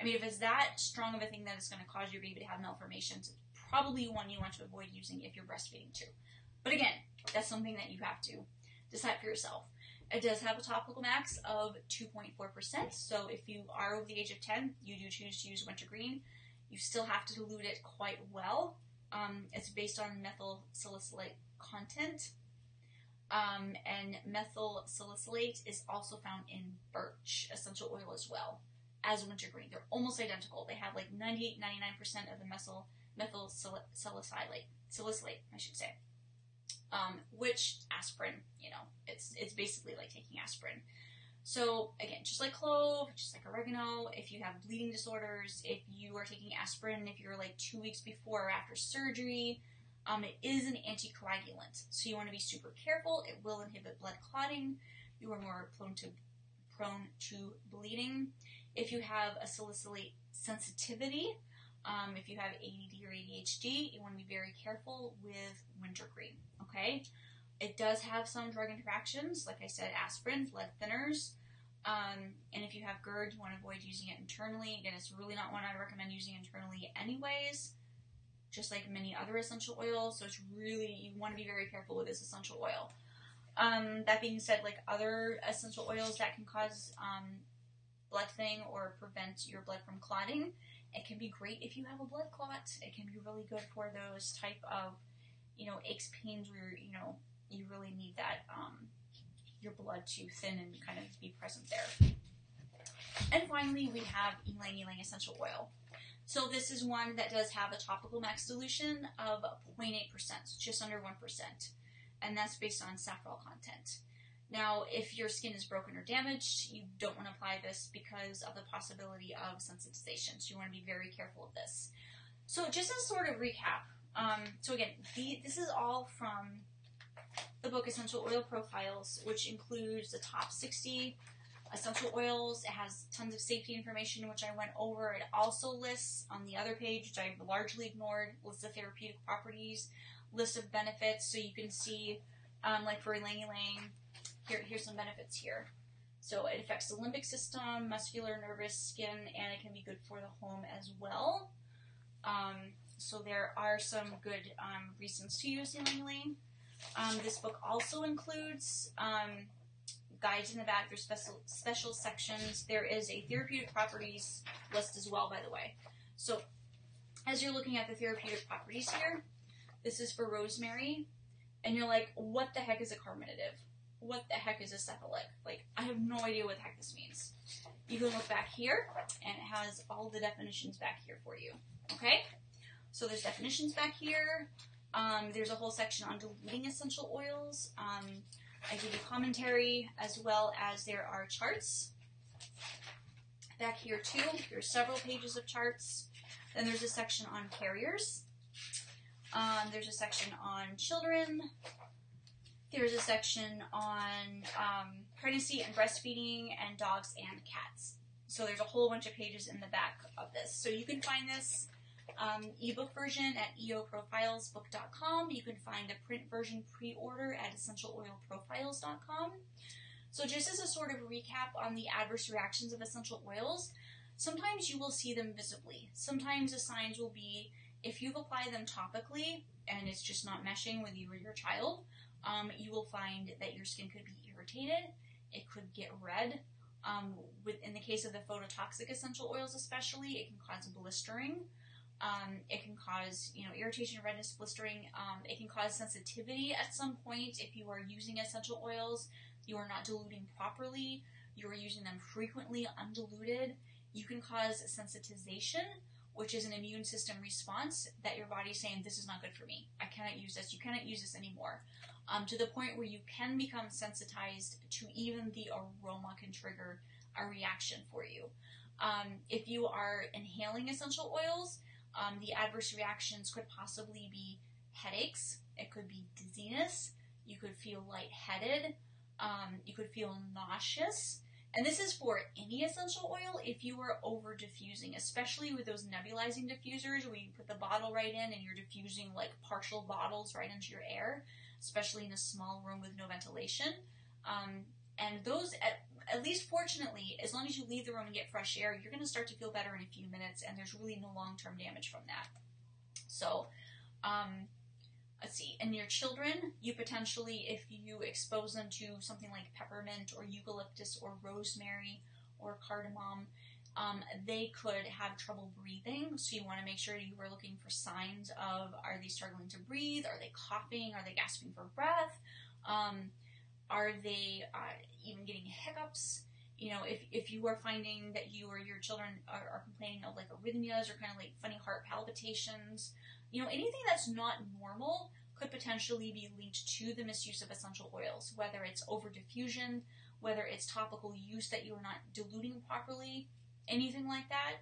if it's that strong of a thing that it's going to cause your baby to have malformations, it's probably one you want to avoid using if you're breastfeeding too. But again, that's something that you have to decide for yourself. It does have a topical max of 2.4%, so if you are over the age of 10, you do choose to use wintergreen. You still have to dilute it quite well. It's based on methyl salicylate content, and methyl salicylate is also found in birch essential oil as well as wintergreen. They're almost identical. They have like 98-99% of the methyl salicylate, I should say. Which aspirin, it's basically like taking aspirin. So again, just like clove, just like oregano, if you have bleeding disorders, if you are taking aspirin, if you're like 2 weeks before or after surgery, It is an anticoagulant, so you want to be super careful. It will inhibit blood clotting. You are more prone to bleeding. If you have a salicylate sensitivity, if you have ADD or ADHD, you want to be very careful with wintergreen, okay? It does have some drug interactions, like I said, aspirin, blood thinners, and if you have GERD, you want to avoid using it internally. Again, it's really not one I recommend using internally anyways, just like many other essential oils, so it's really, you want to be very careful with this essential oil. That being said, like other essential oils that can cause blood thinning or prevent your blood from clotting, it can be great if you have a blood clot. It can be really good for those type of, aches, pains where, you really need that, your blood to thin and kind of be present there. And finally, we have ylang ylang essential oil. So this is one that does have a topical max dilution of 0.8%, just under 1%. And that's based on safrole content. Now, if your skin is broken or damaged, you don't want to apply this because of the possibility of sensitization. So you want to be very careful of this. So just as sort of recap, so again, this is all from the book Essential Oil Profiles, which includes the top 60 essential oils. It has tons of safety information, which I went over. It also lists on the other page, which I largely ignored, lists the therapeutic properties, list of benefits, so you can see, like for ylang ylang, here's some benefits here. So it affects the limbic system, muscular, nervous, skin, and it can be good for the home as well. So there are some good reasons to use ylang ylang. This book also includes guides in the back. There's special sections. There is a therapeutic properties list as well, by the way. So as you're looking at the therapeutic properties here, this is for rosemary, and you're like, what the heck is a carminative? What the heck is a cephalic? Like, I have no idea what the heck this means. You can look back here, and it has all the definitions back here for you, okay? So there's definitions back here. There's a whole section on diluting essential oils. I give you commentary, as well as there are charts back here too. There's several pages of charts. Then there's a section on carriers. There's a section on children. There's a section on pregnancy and breastfeeding and dogs and cats. So there's a whole bunch of pages in the back of this. So you can find this ebook version at eoprofilesbook.com. You can find a print version pre-order at essentialoilprofiles.com. So just as a sort of recap on the adverse reactions of essential oils, sometimes you will see them visibly. Sometimes the signs will be if you've applied them topically and it's just not meshing with you or your child, you will find that your skin could be irritated. It could get red. In the case of the phototoxic essential oils especially, it can cause blistering. It can cause, irritation, redness, blistering. It can cause sensitivity at some point if you are using essential oils. You are not diluting properly. You are using them frequently, undiluted. You can cause sensitization, which is an immune system response that your body's saying, this is not good for me. I cannot use this. You cannot use this anymore. To the point where you can become sensitized to even the aroma can trigger a reaction for you. If you are inhaling essential oils, the adverse reactions could possibly be headaches. It could be dizziness. You could feel lightheaded. You could feel nauseous. And this is for any essential oil if you are over diffusing, especially with those nebulizing diffusers where you put the bottle right in and you're diffusing like partial bottles right into your air, especially in a small room with no ventilation. And those, at least fortunately, as long as you leave the room and get fresh air, you're going to start to feel better in a few minutes, and there's really no long-term damage from that. So, let's see, in your children, you potentially, if you expose them to something like peppermint or eucalyptus or rosemary or cardamom, they could have trouble breathing. So you want to make sure you are looking for signs of, are they struggling to breathe? Are they coughing? Are they gasping for breath? Are they even getting hiccups? If you are finding that you or your children are complaining of like arrhythmias or kind of like funny heart palpitations, anything that's not normal could potentially be linked to the misuse of essential oils, whether it's over diffusion, whether it's topical use that you are not diluting properly, anything like that.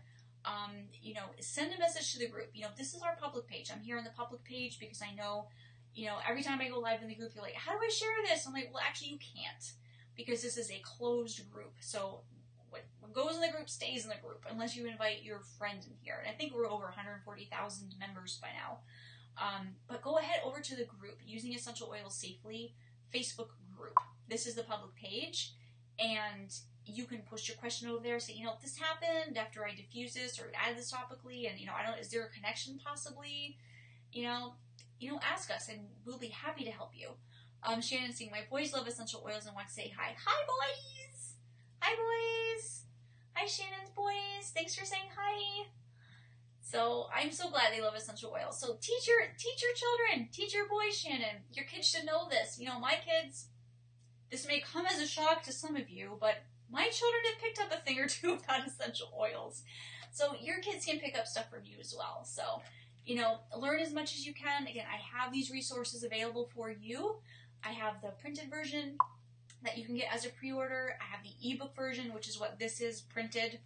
you know, send a message to the group. You know, this is our public page. I'm here on the public page because I know, you know, every time I go live in the group, you're like, how do I share this? I'm like, well, actually, you can't, because this is a closed group. So what goes in the group stays in the group unless you invite your friend in here. And I think we're over 140,000 members by now. But go ahead over to the group, Using Essential Oils Safely Facebook group. This is the public page, and you can post your question over there. Say, you know, this happened after I diffuse this or add this topically, and, you know, is there a connection possibly? You know, ask us, and we'll be happy to help you. Shannon's saying, my boys love essential oils and want to say hi. Hi, boys! Hi, boys! Hi, Shannon's boys! Thanks for saying hi! So, I'm so glad they love essential oils. So, teach your children, teach your boys, Shannon. Your kids should know this. You know, my kids, this may come as a shock to some of you, but my children have picked up a thing or two about essential oils. So, your kids can pick up stuff from you as well. So, you know, learn as much as you can. Again, I have these resources available for you. I have the printed version that you can get as a pre-order. I have the ebook version, which is what this is, printed.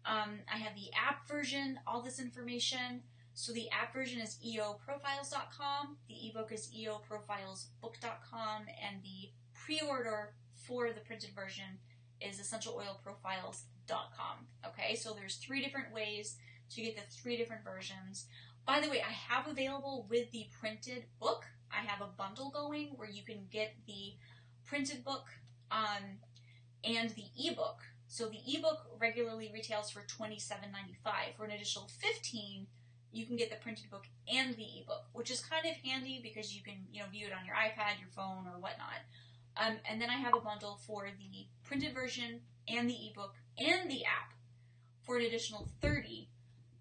I have the app version, all this information. So the app version is eoprofiles.com. The ebook is eoprofilesbook.com. And the pre-order for the printed version is essentialoilprofiles.com. Okay, so there's 3 different ways to get the 3 different versions. By the way, I have available with the printed book, I have a bundle going where you can get the printed book and the ebook. So the ebook regularly retails for $27.95. For an additional $15, you can get the printed book and the ebook, which is kind of handy because you can, you know, view it on your iPad, your phone, or whatnot. And then I have a bundle for the printed version and the ebook and the app for an additional $30.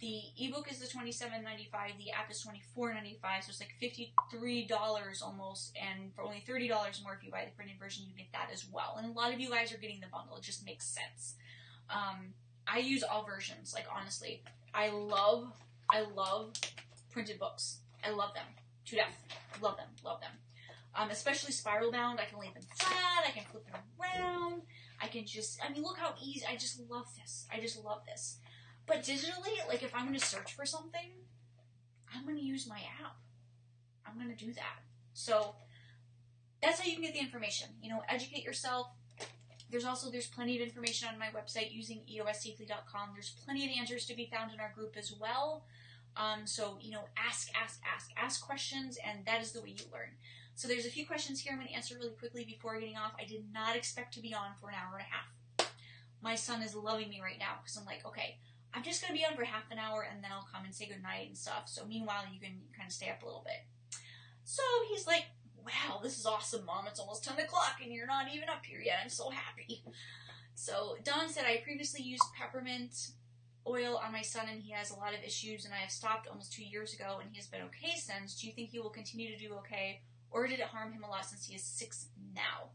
The ebook is the $27.95. The app is $24.95. So it's like $53 almost, and for only $30 more if you buy the printed version, you get that as well. And a lot of you guys are getting the bundle. It just makes sense. I use all versions. Like, honestly, I love printed books. I love them to death. Love them. Especially spiral bound. I can lay them flat. I can flip them around. I can just, I mean, look how easy. I just love this. But digitally, like, if I'm going to search for something, I'm going to use my app. I'm going to do that. So that's how you can get the information. You know, educate yourself. There's plenty of information on my website using eossafely.com. There's plenty of answers to be found in our group as well. So, you know, ask questions, and that is the way you learn. So there's a few questions here I'm going to answer really quickly before getting off. I did not expect to be on for an hour and a half. My son is loving me right now because I'm like, okay, I'm just going to be on for half an hour and then I'll come and say goodnight and stuff. So meanwhile, you can kind of stay up a little bit. So he's like, wow, this is awesome, Mom. It's almost 10 o'clock and you're not even up here yet. I'm so happy. So Don said, I previously used peppermint oil on my son and he has a lot of issues and I have stopped almost 2 years ago and he has been okay since. Do you think he will continue to do okay, or did it harm him a lot since he is 6 now?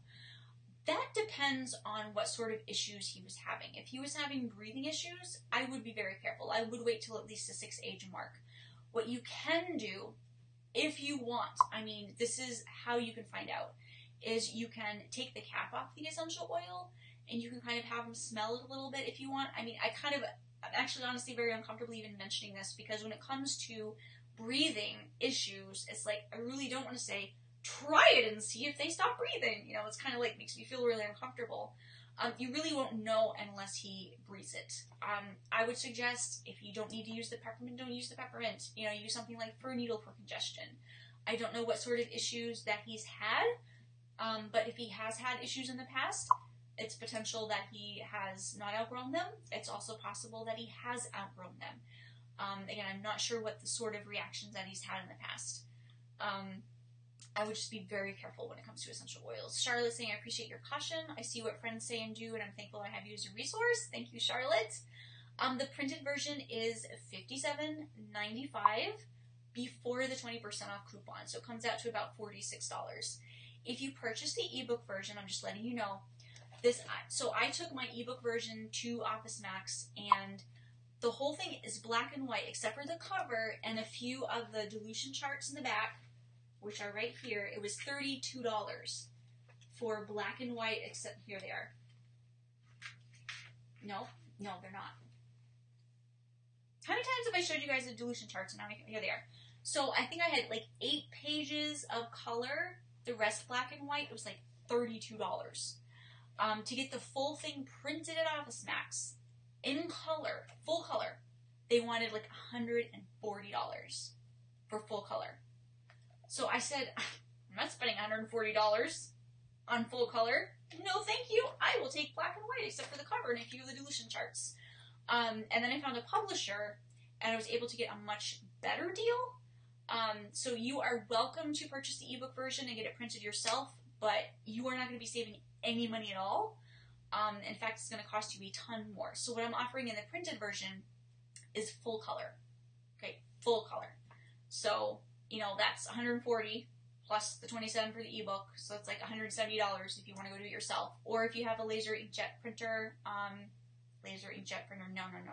That depends on what sort of issues he was having. If he was having breathing issues, I would be very careful. I would wait till at least the 6 age mark. What you can do, if you want, I mean, this is how you can find out, is you can take the cap off the essential oil and you can kind of have him smell it a little bit if you want. I mean, I'm actually honestly very uncomfortable even mentioning this because when it comes to breathing issues, it's like, I really don't want to say, try it and see if they stop breathing. You know, it's kind of like, makes me feel really uncomfortable. You really won't know unless he breathes it. I would suggest if you don't need to use the peppermint, don't use the peppermint. You know, use something like fir needle for congestion. I don't know what sort of issues that he's had, but if he has had issues in the past, it's potential that he has not outgrown them. It's also possible that he has outgrown them. Again, I'm not sure what the sort of reactions that he's had in the past. I would just be very careful when it comes to essential oils. Charlotte saying, I appreciate your caution. I see what friends say and do, and I'm thankful I have you as a resource. Thank you, Charlotte. The printed version is $57.95 before the 20% off coupon, so it comes out to about $46. If you purchase the ebook version, I'm just letting you know, so I took my ebook version to Office Max, and the whole thing is black and white, except for the cover and a few of the dilution charts in the back, which are right here. It was $32 for black and white, except here they are. No, they're not. How many times have I showed you guys the dilution charts? And now here they are. So I think I had like 8 pages of color. The rest black and white. It was like $32. To get the full thing printed at Office Max in color, full color, they wanted like $140 for full color. So I said, I'm not spending $140 on full color. No, thank you. I will take black and white except for the cover and a few of the dilution charts. And then I found a publisher, and I was able to get a much better deal. So you are welcome to purchase the ebook version and get it printed yourself, but you are not going to be saving any money at all. In fact, it's going to cost you a ton more. So what I'm offering in the printed version is full color. Okay, full color. So, you know, that's $140 plus the $27 for the ebook. So it's like $170 if you want to go do it yourself. Or if you have a laser inkjet printer, no,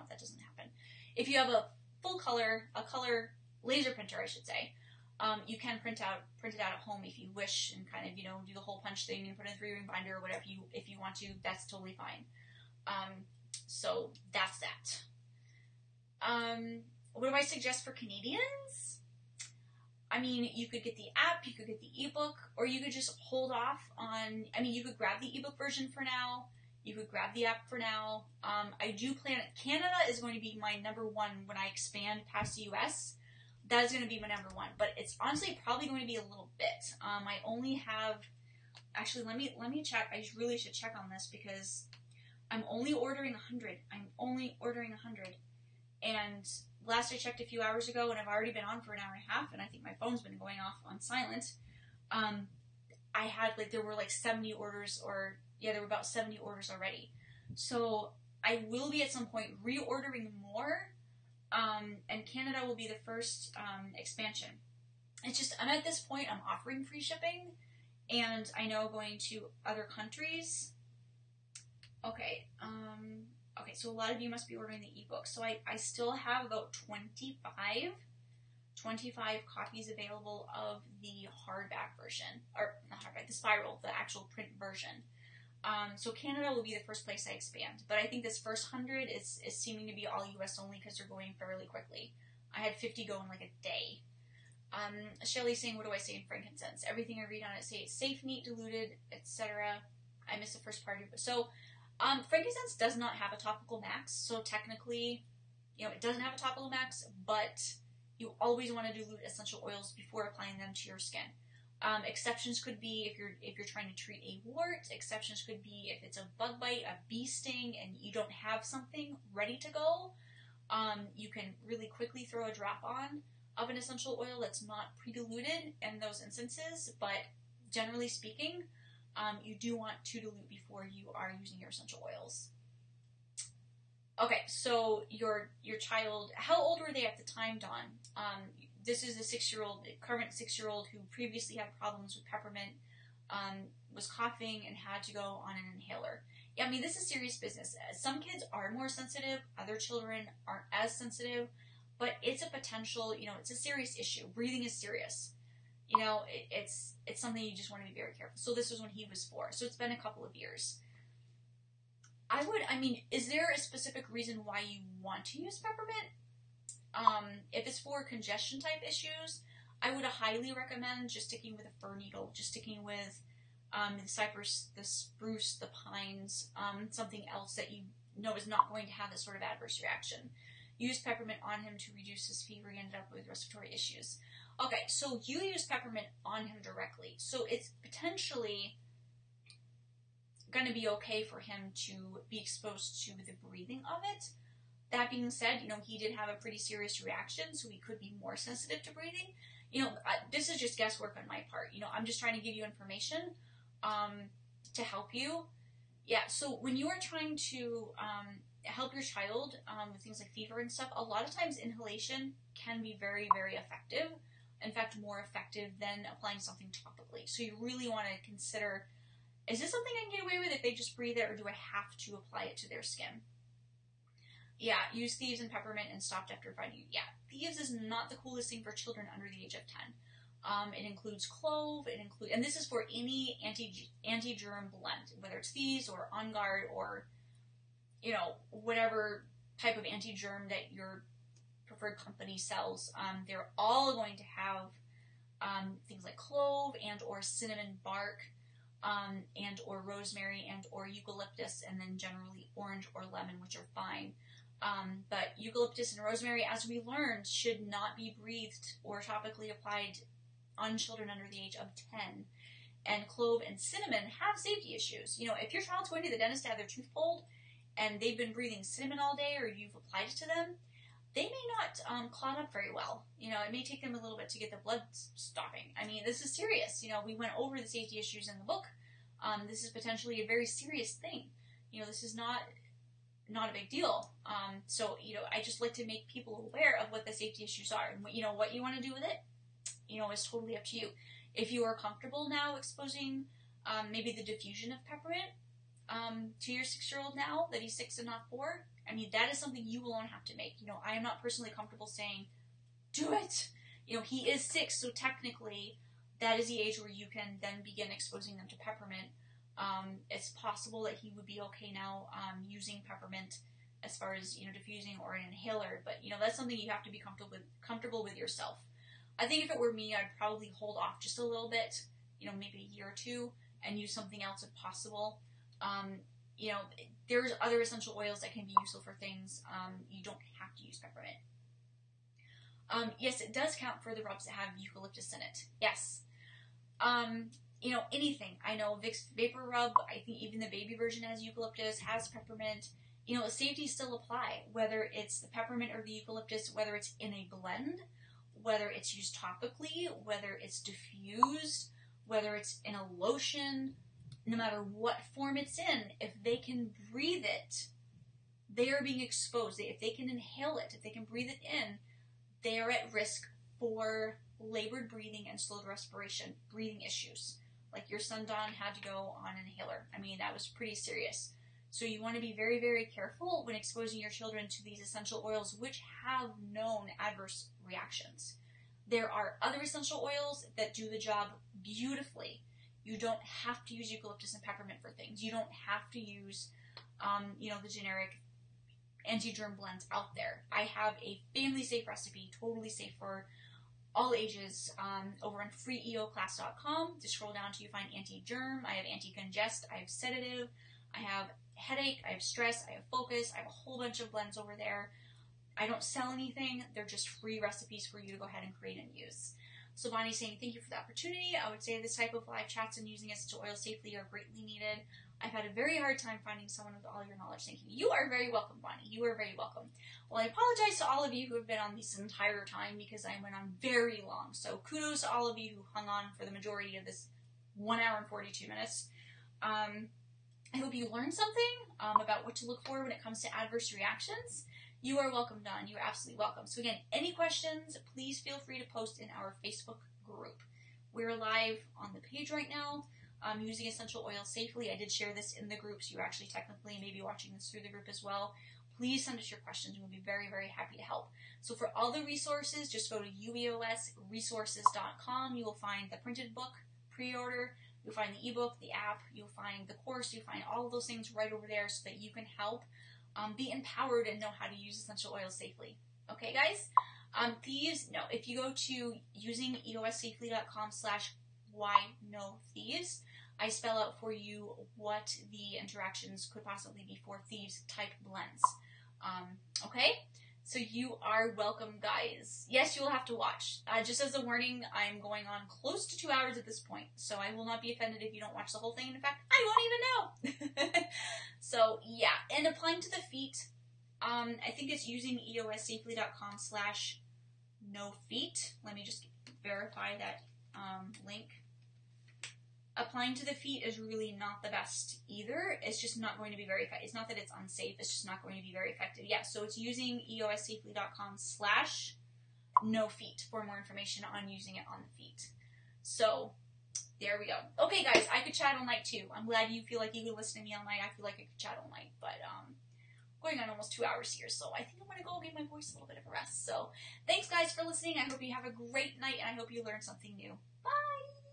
that doesn't happen. If you have a full color, a color laser printer, I should say, you can print it out at home if you wish, and kind of, you know, do the hole punch thing and put it in a 3-ring binder or whatever if you want to. That's totally fine. So that's that. What do I suggest for Canadians? I mean, you could get the app, you could get the ebook, or you could just hold off on, I mean, you could grab the ebook version for now. You could grab the app for now. I do plan, Canada is going to be my number one when I expand past the US. That is going to be my number one, but it's honestly probably going to be a little bit. I only have, actually, let me check. I really should check on this because I'm only ordering 100. I'm only ordering 100. And last I checked a few hours ago, and I've already been on for an hour and a half, and I think my phone's been going off on silent. I had, like, there were like 70 orders, or, yeah, there were about 70 orders already. So I will be at some point reordering more. And Canada will be the first expansion. It's just, I'm at this point, I'm offering free shipping, and I know going to other countries. Okay, so a lot of you must be ordering the ebook. So I still have about 25 copies available of the hardback version, or not hardback, the spiral, the actual print version. So Canada will be the first place I expand, but I think this first 100 is seeming to be all US only because they're going fairly quickly. I had 50 go in like a day. Shelly's saying, what do I say in frankincense? Everything I read on it say it's safe, neat, diluted, etc. I missed the first part of it. So, frankincense does not have a topical max, so technically, you know, it doesn't have a topical max, but you always want to dilute essential oils before applying them to your skin. Exceptions could be if you're trying to treat a wart. Exceptions could be if it's a bug bite, a bee sting, and you don't have something ready to go. You can really quickly throw a drop on of an essential oil that's not pre-diluted in those instances, but generally speaking, you do want to dilute before you are using your essential oils. Okay, so your child, how old were they at the time, Dawn? This is a current 6-year-old who previously had problems with peppermint, was coughing and had to go on an inhaler. Yeah, I mean, this is serious business. Some kids are more sensitive, other children aren't as sensitive, but it's a potential, you know, it's a serious issue. Breathing is serious. You know, it's something you just want to be very careful. So this was when he was 4, so it's been a couple of years. Is there a specific reason why you want to use peppermint? If it's for congestion type issues, I would highly recommend just sticking with a fir needle, just sticking with the cypress, the spruce, the pines, something else that you know is not going to have this sort of adverse reaction. Use peppermint on him to reduce his fever. He ended up with respiratory issues. Okay, so you use peppermint on him directly, so it's potentially going to be okay for him to be exposed to the breathing of it. That being said, you know, he did have a pretty serious reaction, so he could be more sensitive to breathing. You know, this is just guesswork on my part. You know, I'm just trying to give you information to help you. Yeah, so when you are trying to help your child with things like fever and stuff, a lot of times inhalation can be very, very effective. In fact, more effective than applying something topically. So you really want to consider, is this something I can get away with if they just breathe it, or do I have to apply it to their skin? Yeah, use thieves and peppermint and stopped after finding. Yeah, thieves is not the coolest thing for children under the age of 10. It includes clove, and this is for any anti-germ blend, whether it's thieves or On Guard or, you know, whatever type of anti-germ that your preferred company sells. They're all going to have things like clove and or cinnamon bark, and or rosemary and or eucalyptus, and then generally orange or lemon, which are fine. But eucalyptus and rosemary, as we learned, should not be breathed or topically applied on children under the age of 10. And clove and cinnamon have safety issues. You know, if your child's going to the dentist to have their tooth pulled and they've been breathing cinnamon all day, or you've applied it to them, they may not clot up very well. You know, it may take them a little bit to get the blood stopping. I mean, this is serious. You know, we went over the safety issues in the book. This is potentially a very serious thing. You know, this is not a big deal. So, you know, I just like to make people aware of what the safety issues are. And, you know, what you want to do with it, you know, is totally up to you. If you are comfortable now exposing maybe the diffusion of peppermint to your 6-year-old now, that he's 6 and not 4, I mean, that is something you alone have to make. You know, I am not personally comfortable saying, do it. You know, he is 6, so technically that is the age where you can then begin exposing them to peppermint. It's possible that he would be okay now using peppermint as far as, you know, diffusing or an inhaler, but, you know, that's something you have to be comfortable with yourself. I think if it were me, I'd probably hold off just a little bit, you know, maybe a year or two, and use something else if possible. You know, there's other essential oils that can be useful for things. You don't have to use peppermint. Yes, it does count for the rubs that have eucalyptus in it. Yes. You know, anything. I know Vicks Vapor Rub, I think even the baby version has eucalyptus, has peppermint. You know, the safeties still apply, whether it's the peppermint or the eucalyptus, whether it's in a blend, whether it's used topically, whether it's diffused, whether it's in a lotion, no matter what form it's in, if they can breathe it, they are being exposed. If they can inhale it, if they can breathe it in, they are at risk for labored breathing and slowed respiration, breathing issues. Like your son Don had to go on an inhaler. I mean, that was pretty serious. So you want to be very, very careful when exposing your children to these essential oils, which have known adverse reactions. There are other essential oils that do the job beautifully. You don't have to use eucalyptus and peppermint for things. You don't have to use, you know, the generic anti-germ blends out there. I have a family-safe recipe, totally safe for all ages, over on freeeoclass.com. Just scroll down till you find anti-germ. I have anti-congest. I have sedative. I have headache. I have stress. I have focus. I have a whole bunch of blends over there. I don't sell anything. They're just free recipes for you to go ahead and create and use. So Bonnie's saying, thank you for the opportunity. I would say this type of live chats and using essential oils safely are greatly needed. I've had a very hard time finding someone with all your knowledge. Thank you. You are very welcome, Bonnie. You are very welcome. Well, I apologize to all of you who have been on this entire time because I went on very long. So kudos to all of you who hung on for the majority of this 1 hour and 42 minutes. I hope you learned something about what to look for when it comes to adverse reactions. You are welcome, Don. You are absolutely welcome. So again, any questions, please feel free to post in our Facebook group. We're live on the page right now, using essential oils safely. I did share this in the group, so you're actually technically maybe watching this through the group as well. Please send us your questions. We'll be very, very happy to help. So for all the resources, just go to ueosresources.com. You will find the printed book, pre-order. You'll find the ebook, the app. You'll find the course. You'll find all of those things right over there so that you can help be empowered and know how to use essential oils safely. Okay, guys? Thieves, no. If you go to usengsafely.com/whyknothieves, I spell out for you what the interactions could possibly be for thieves type blends. Okay? So you are welcome, guys. Yes, you will have to watch. Just as a warning, I'm going on close to 2 hours at this point, so I will not be offended if you don't watch the whole thing. In fact, I won't even know. So, yeah. And applying to the feet, I think it's using eossafely.com/nofeet. Let me just verify that link. Applying to the feet is really not the best either. It's just not going to be very effective. It's not that it's unsafe. It's just not going to be very effective. Yeah, so it's using eossafely.com/nofeet for more information on using it on the feet. So, there we go. Okay, guys, I could chat all night too. I'm glad you feel like you could listen to me all night. I feel like I could chat all night, but going on almost 2 hours here, so I think I'm going to go give my voice a little bit of a rest. So, thanks, guys, for listening. I hope you have a great night, and I hope you learned something new. Bye!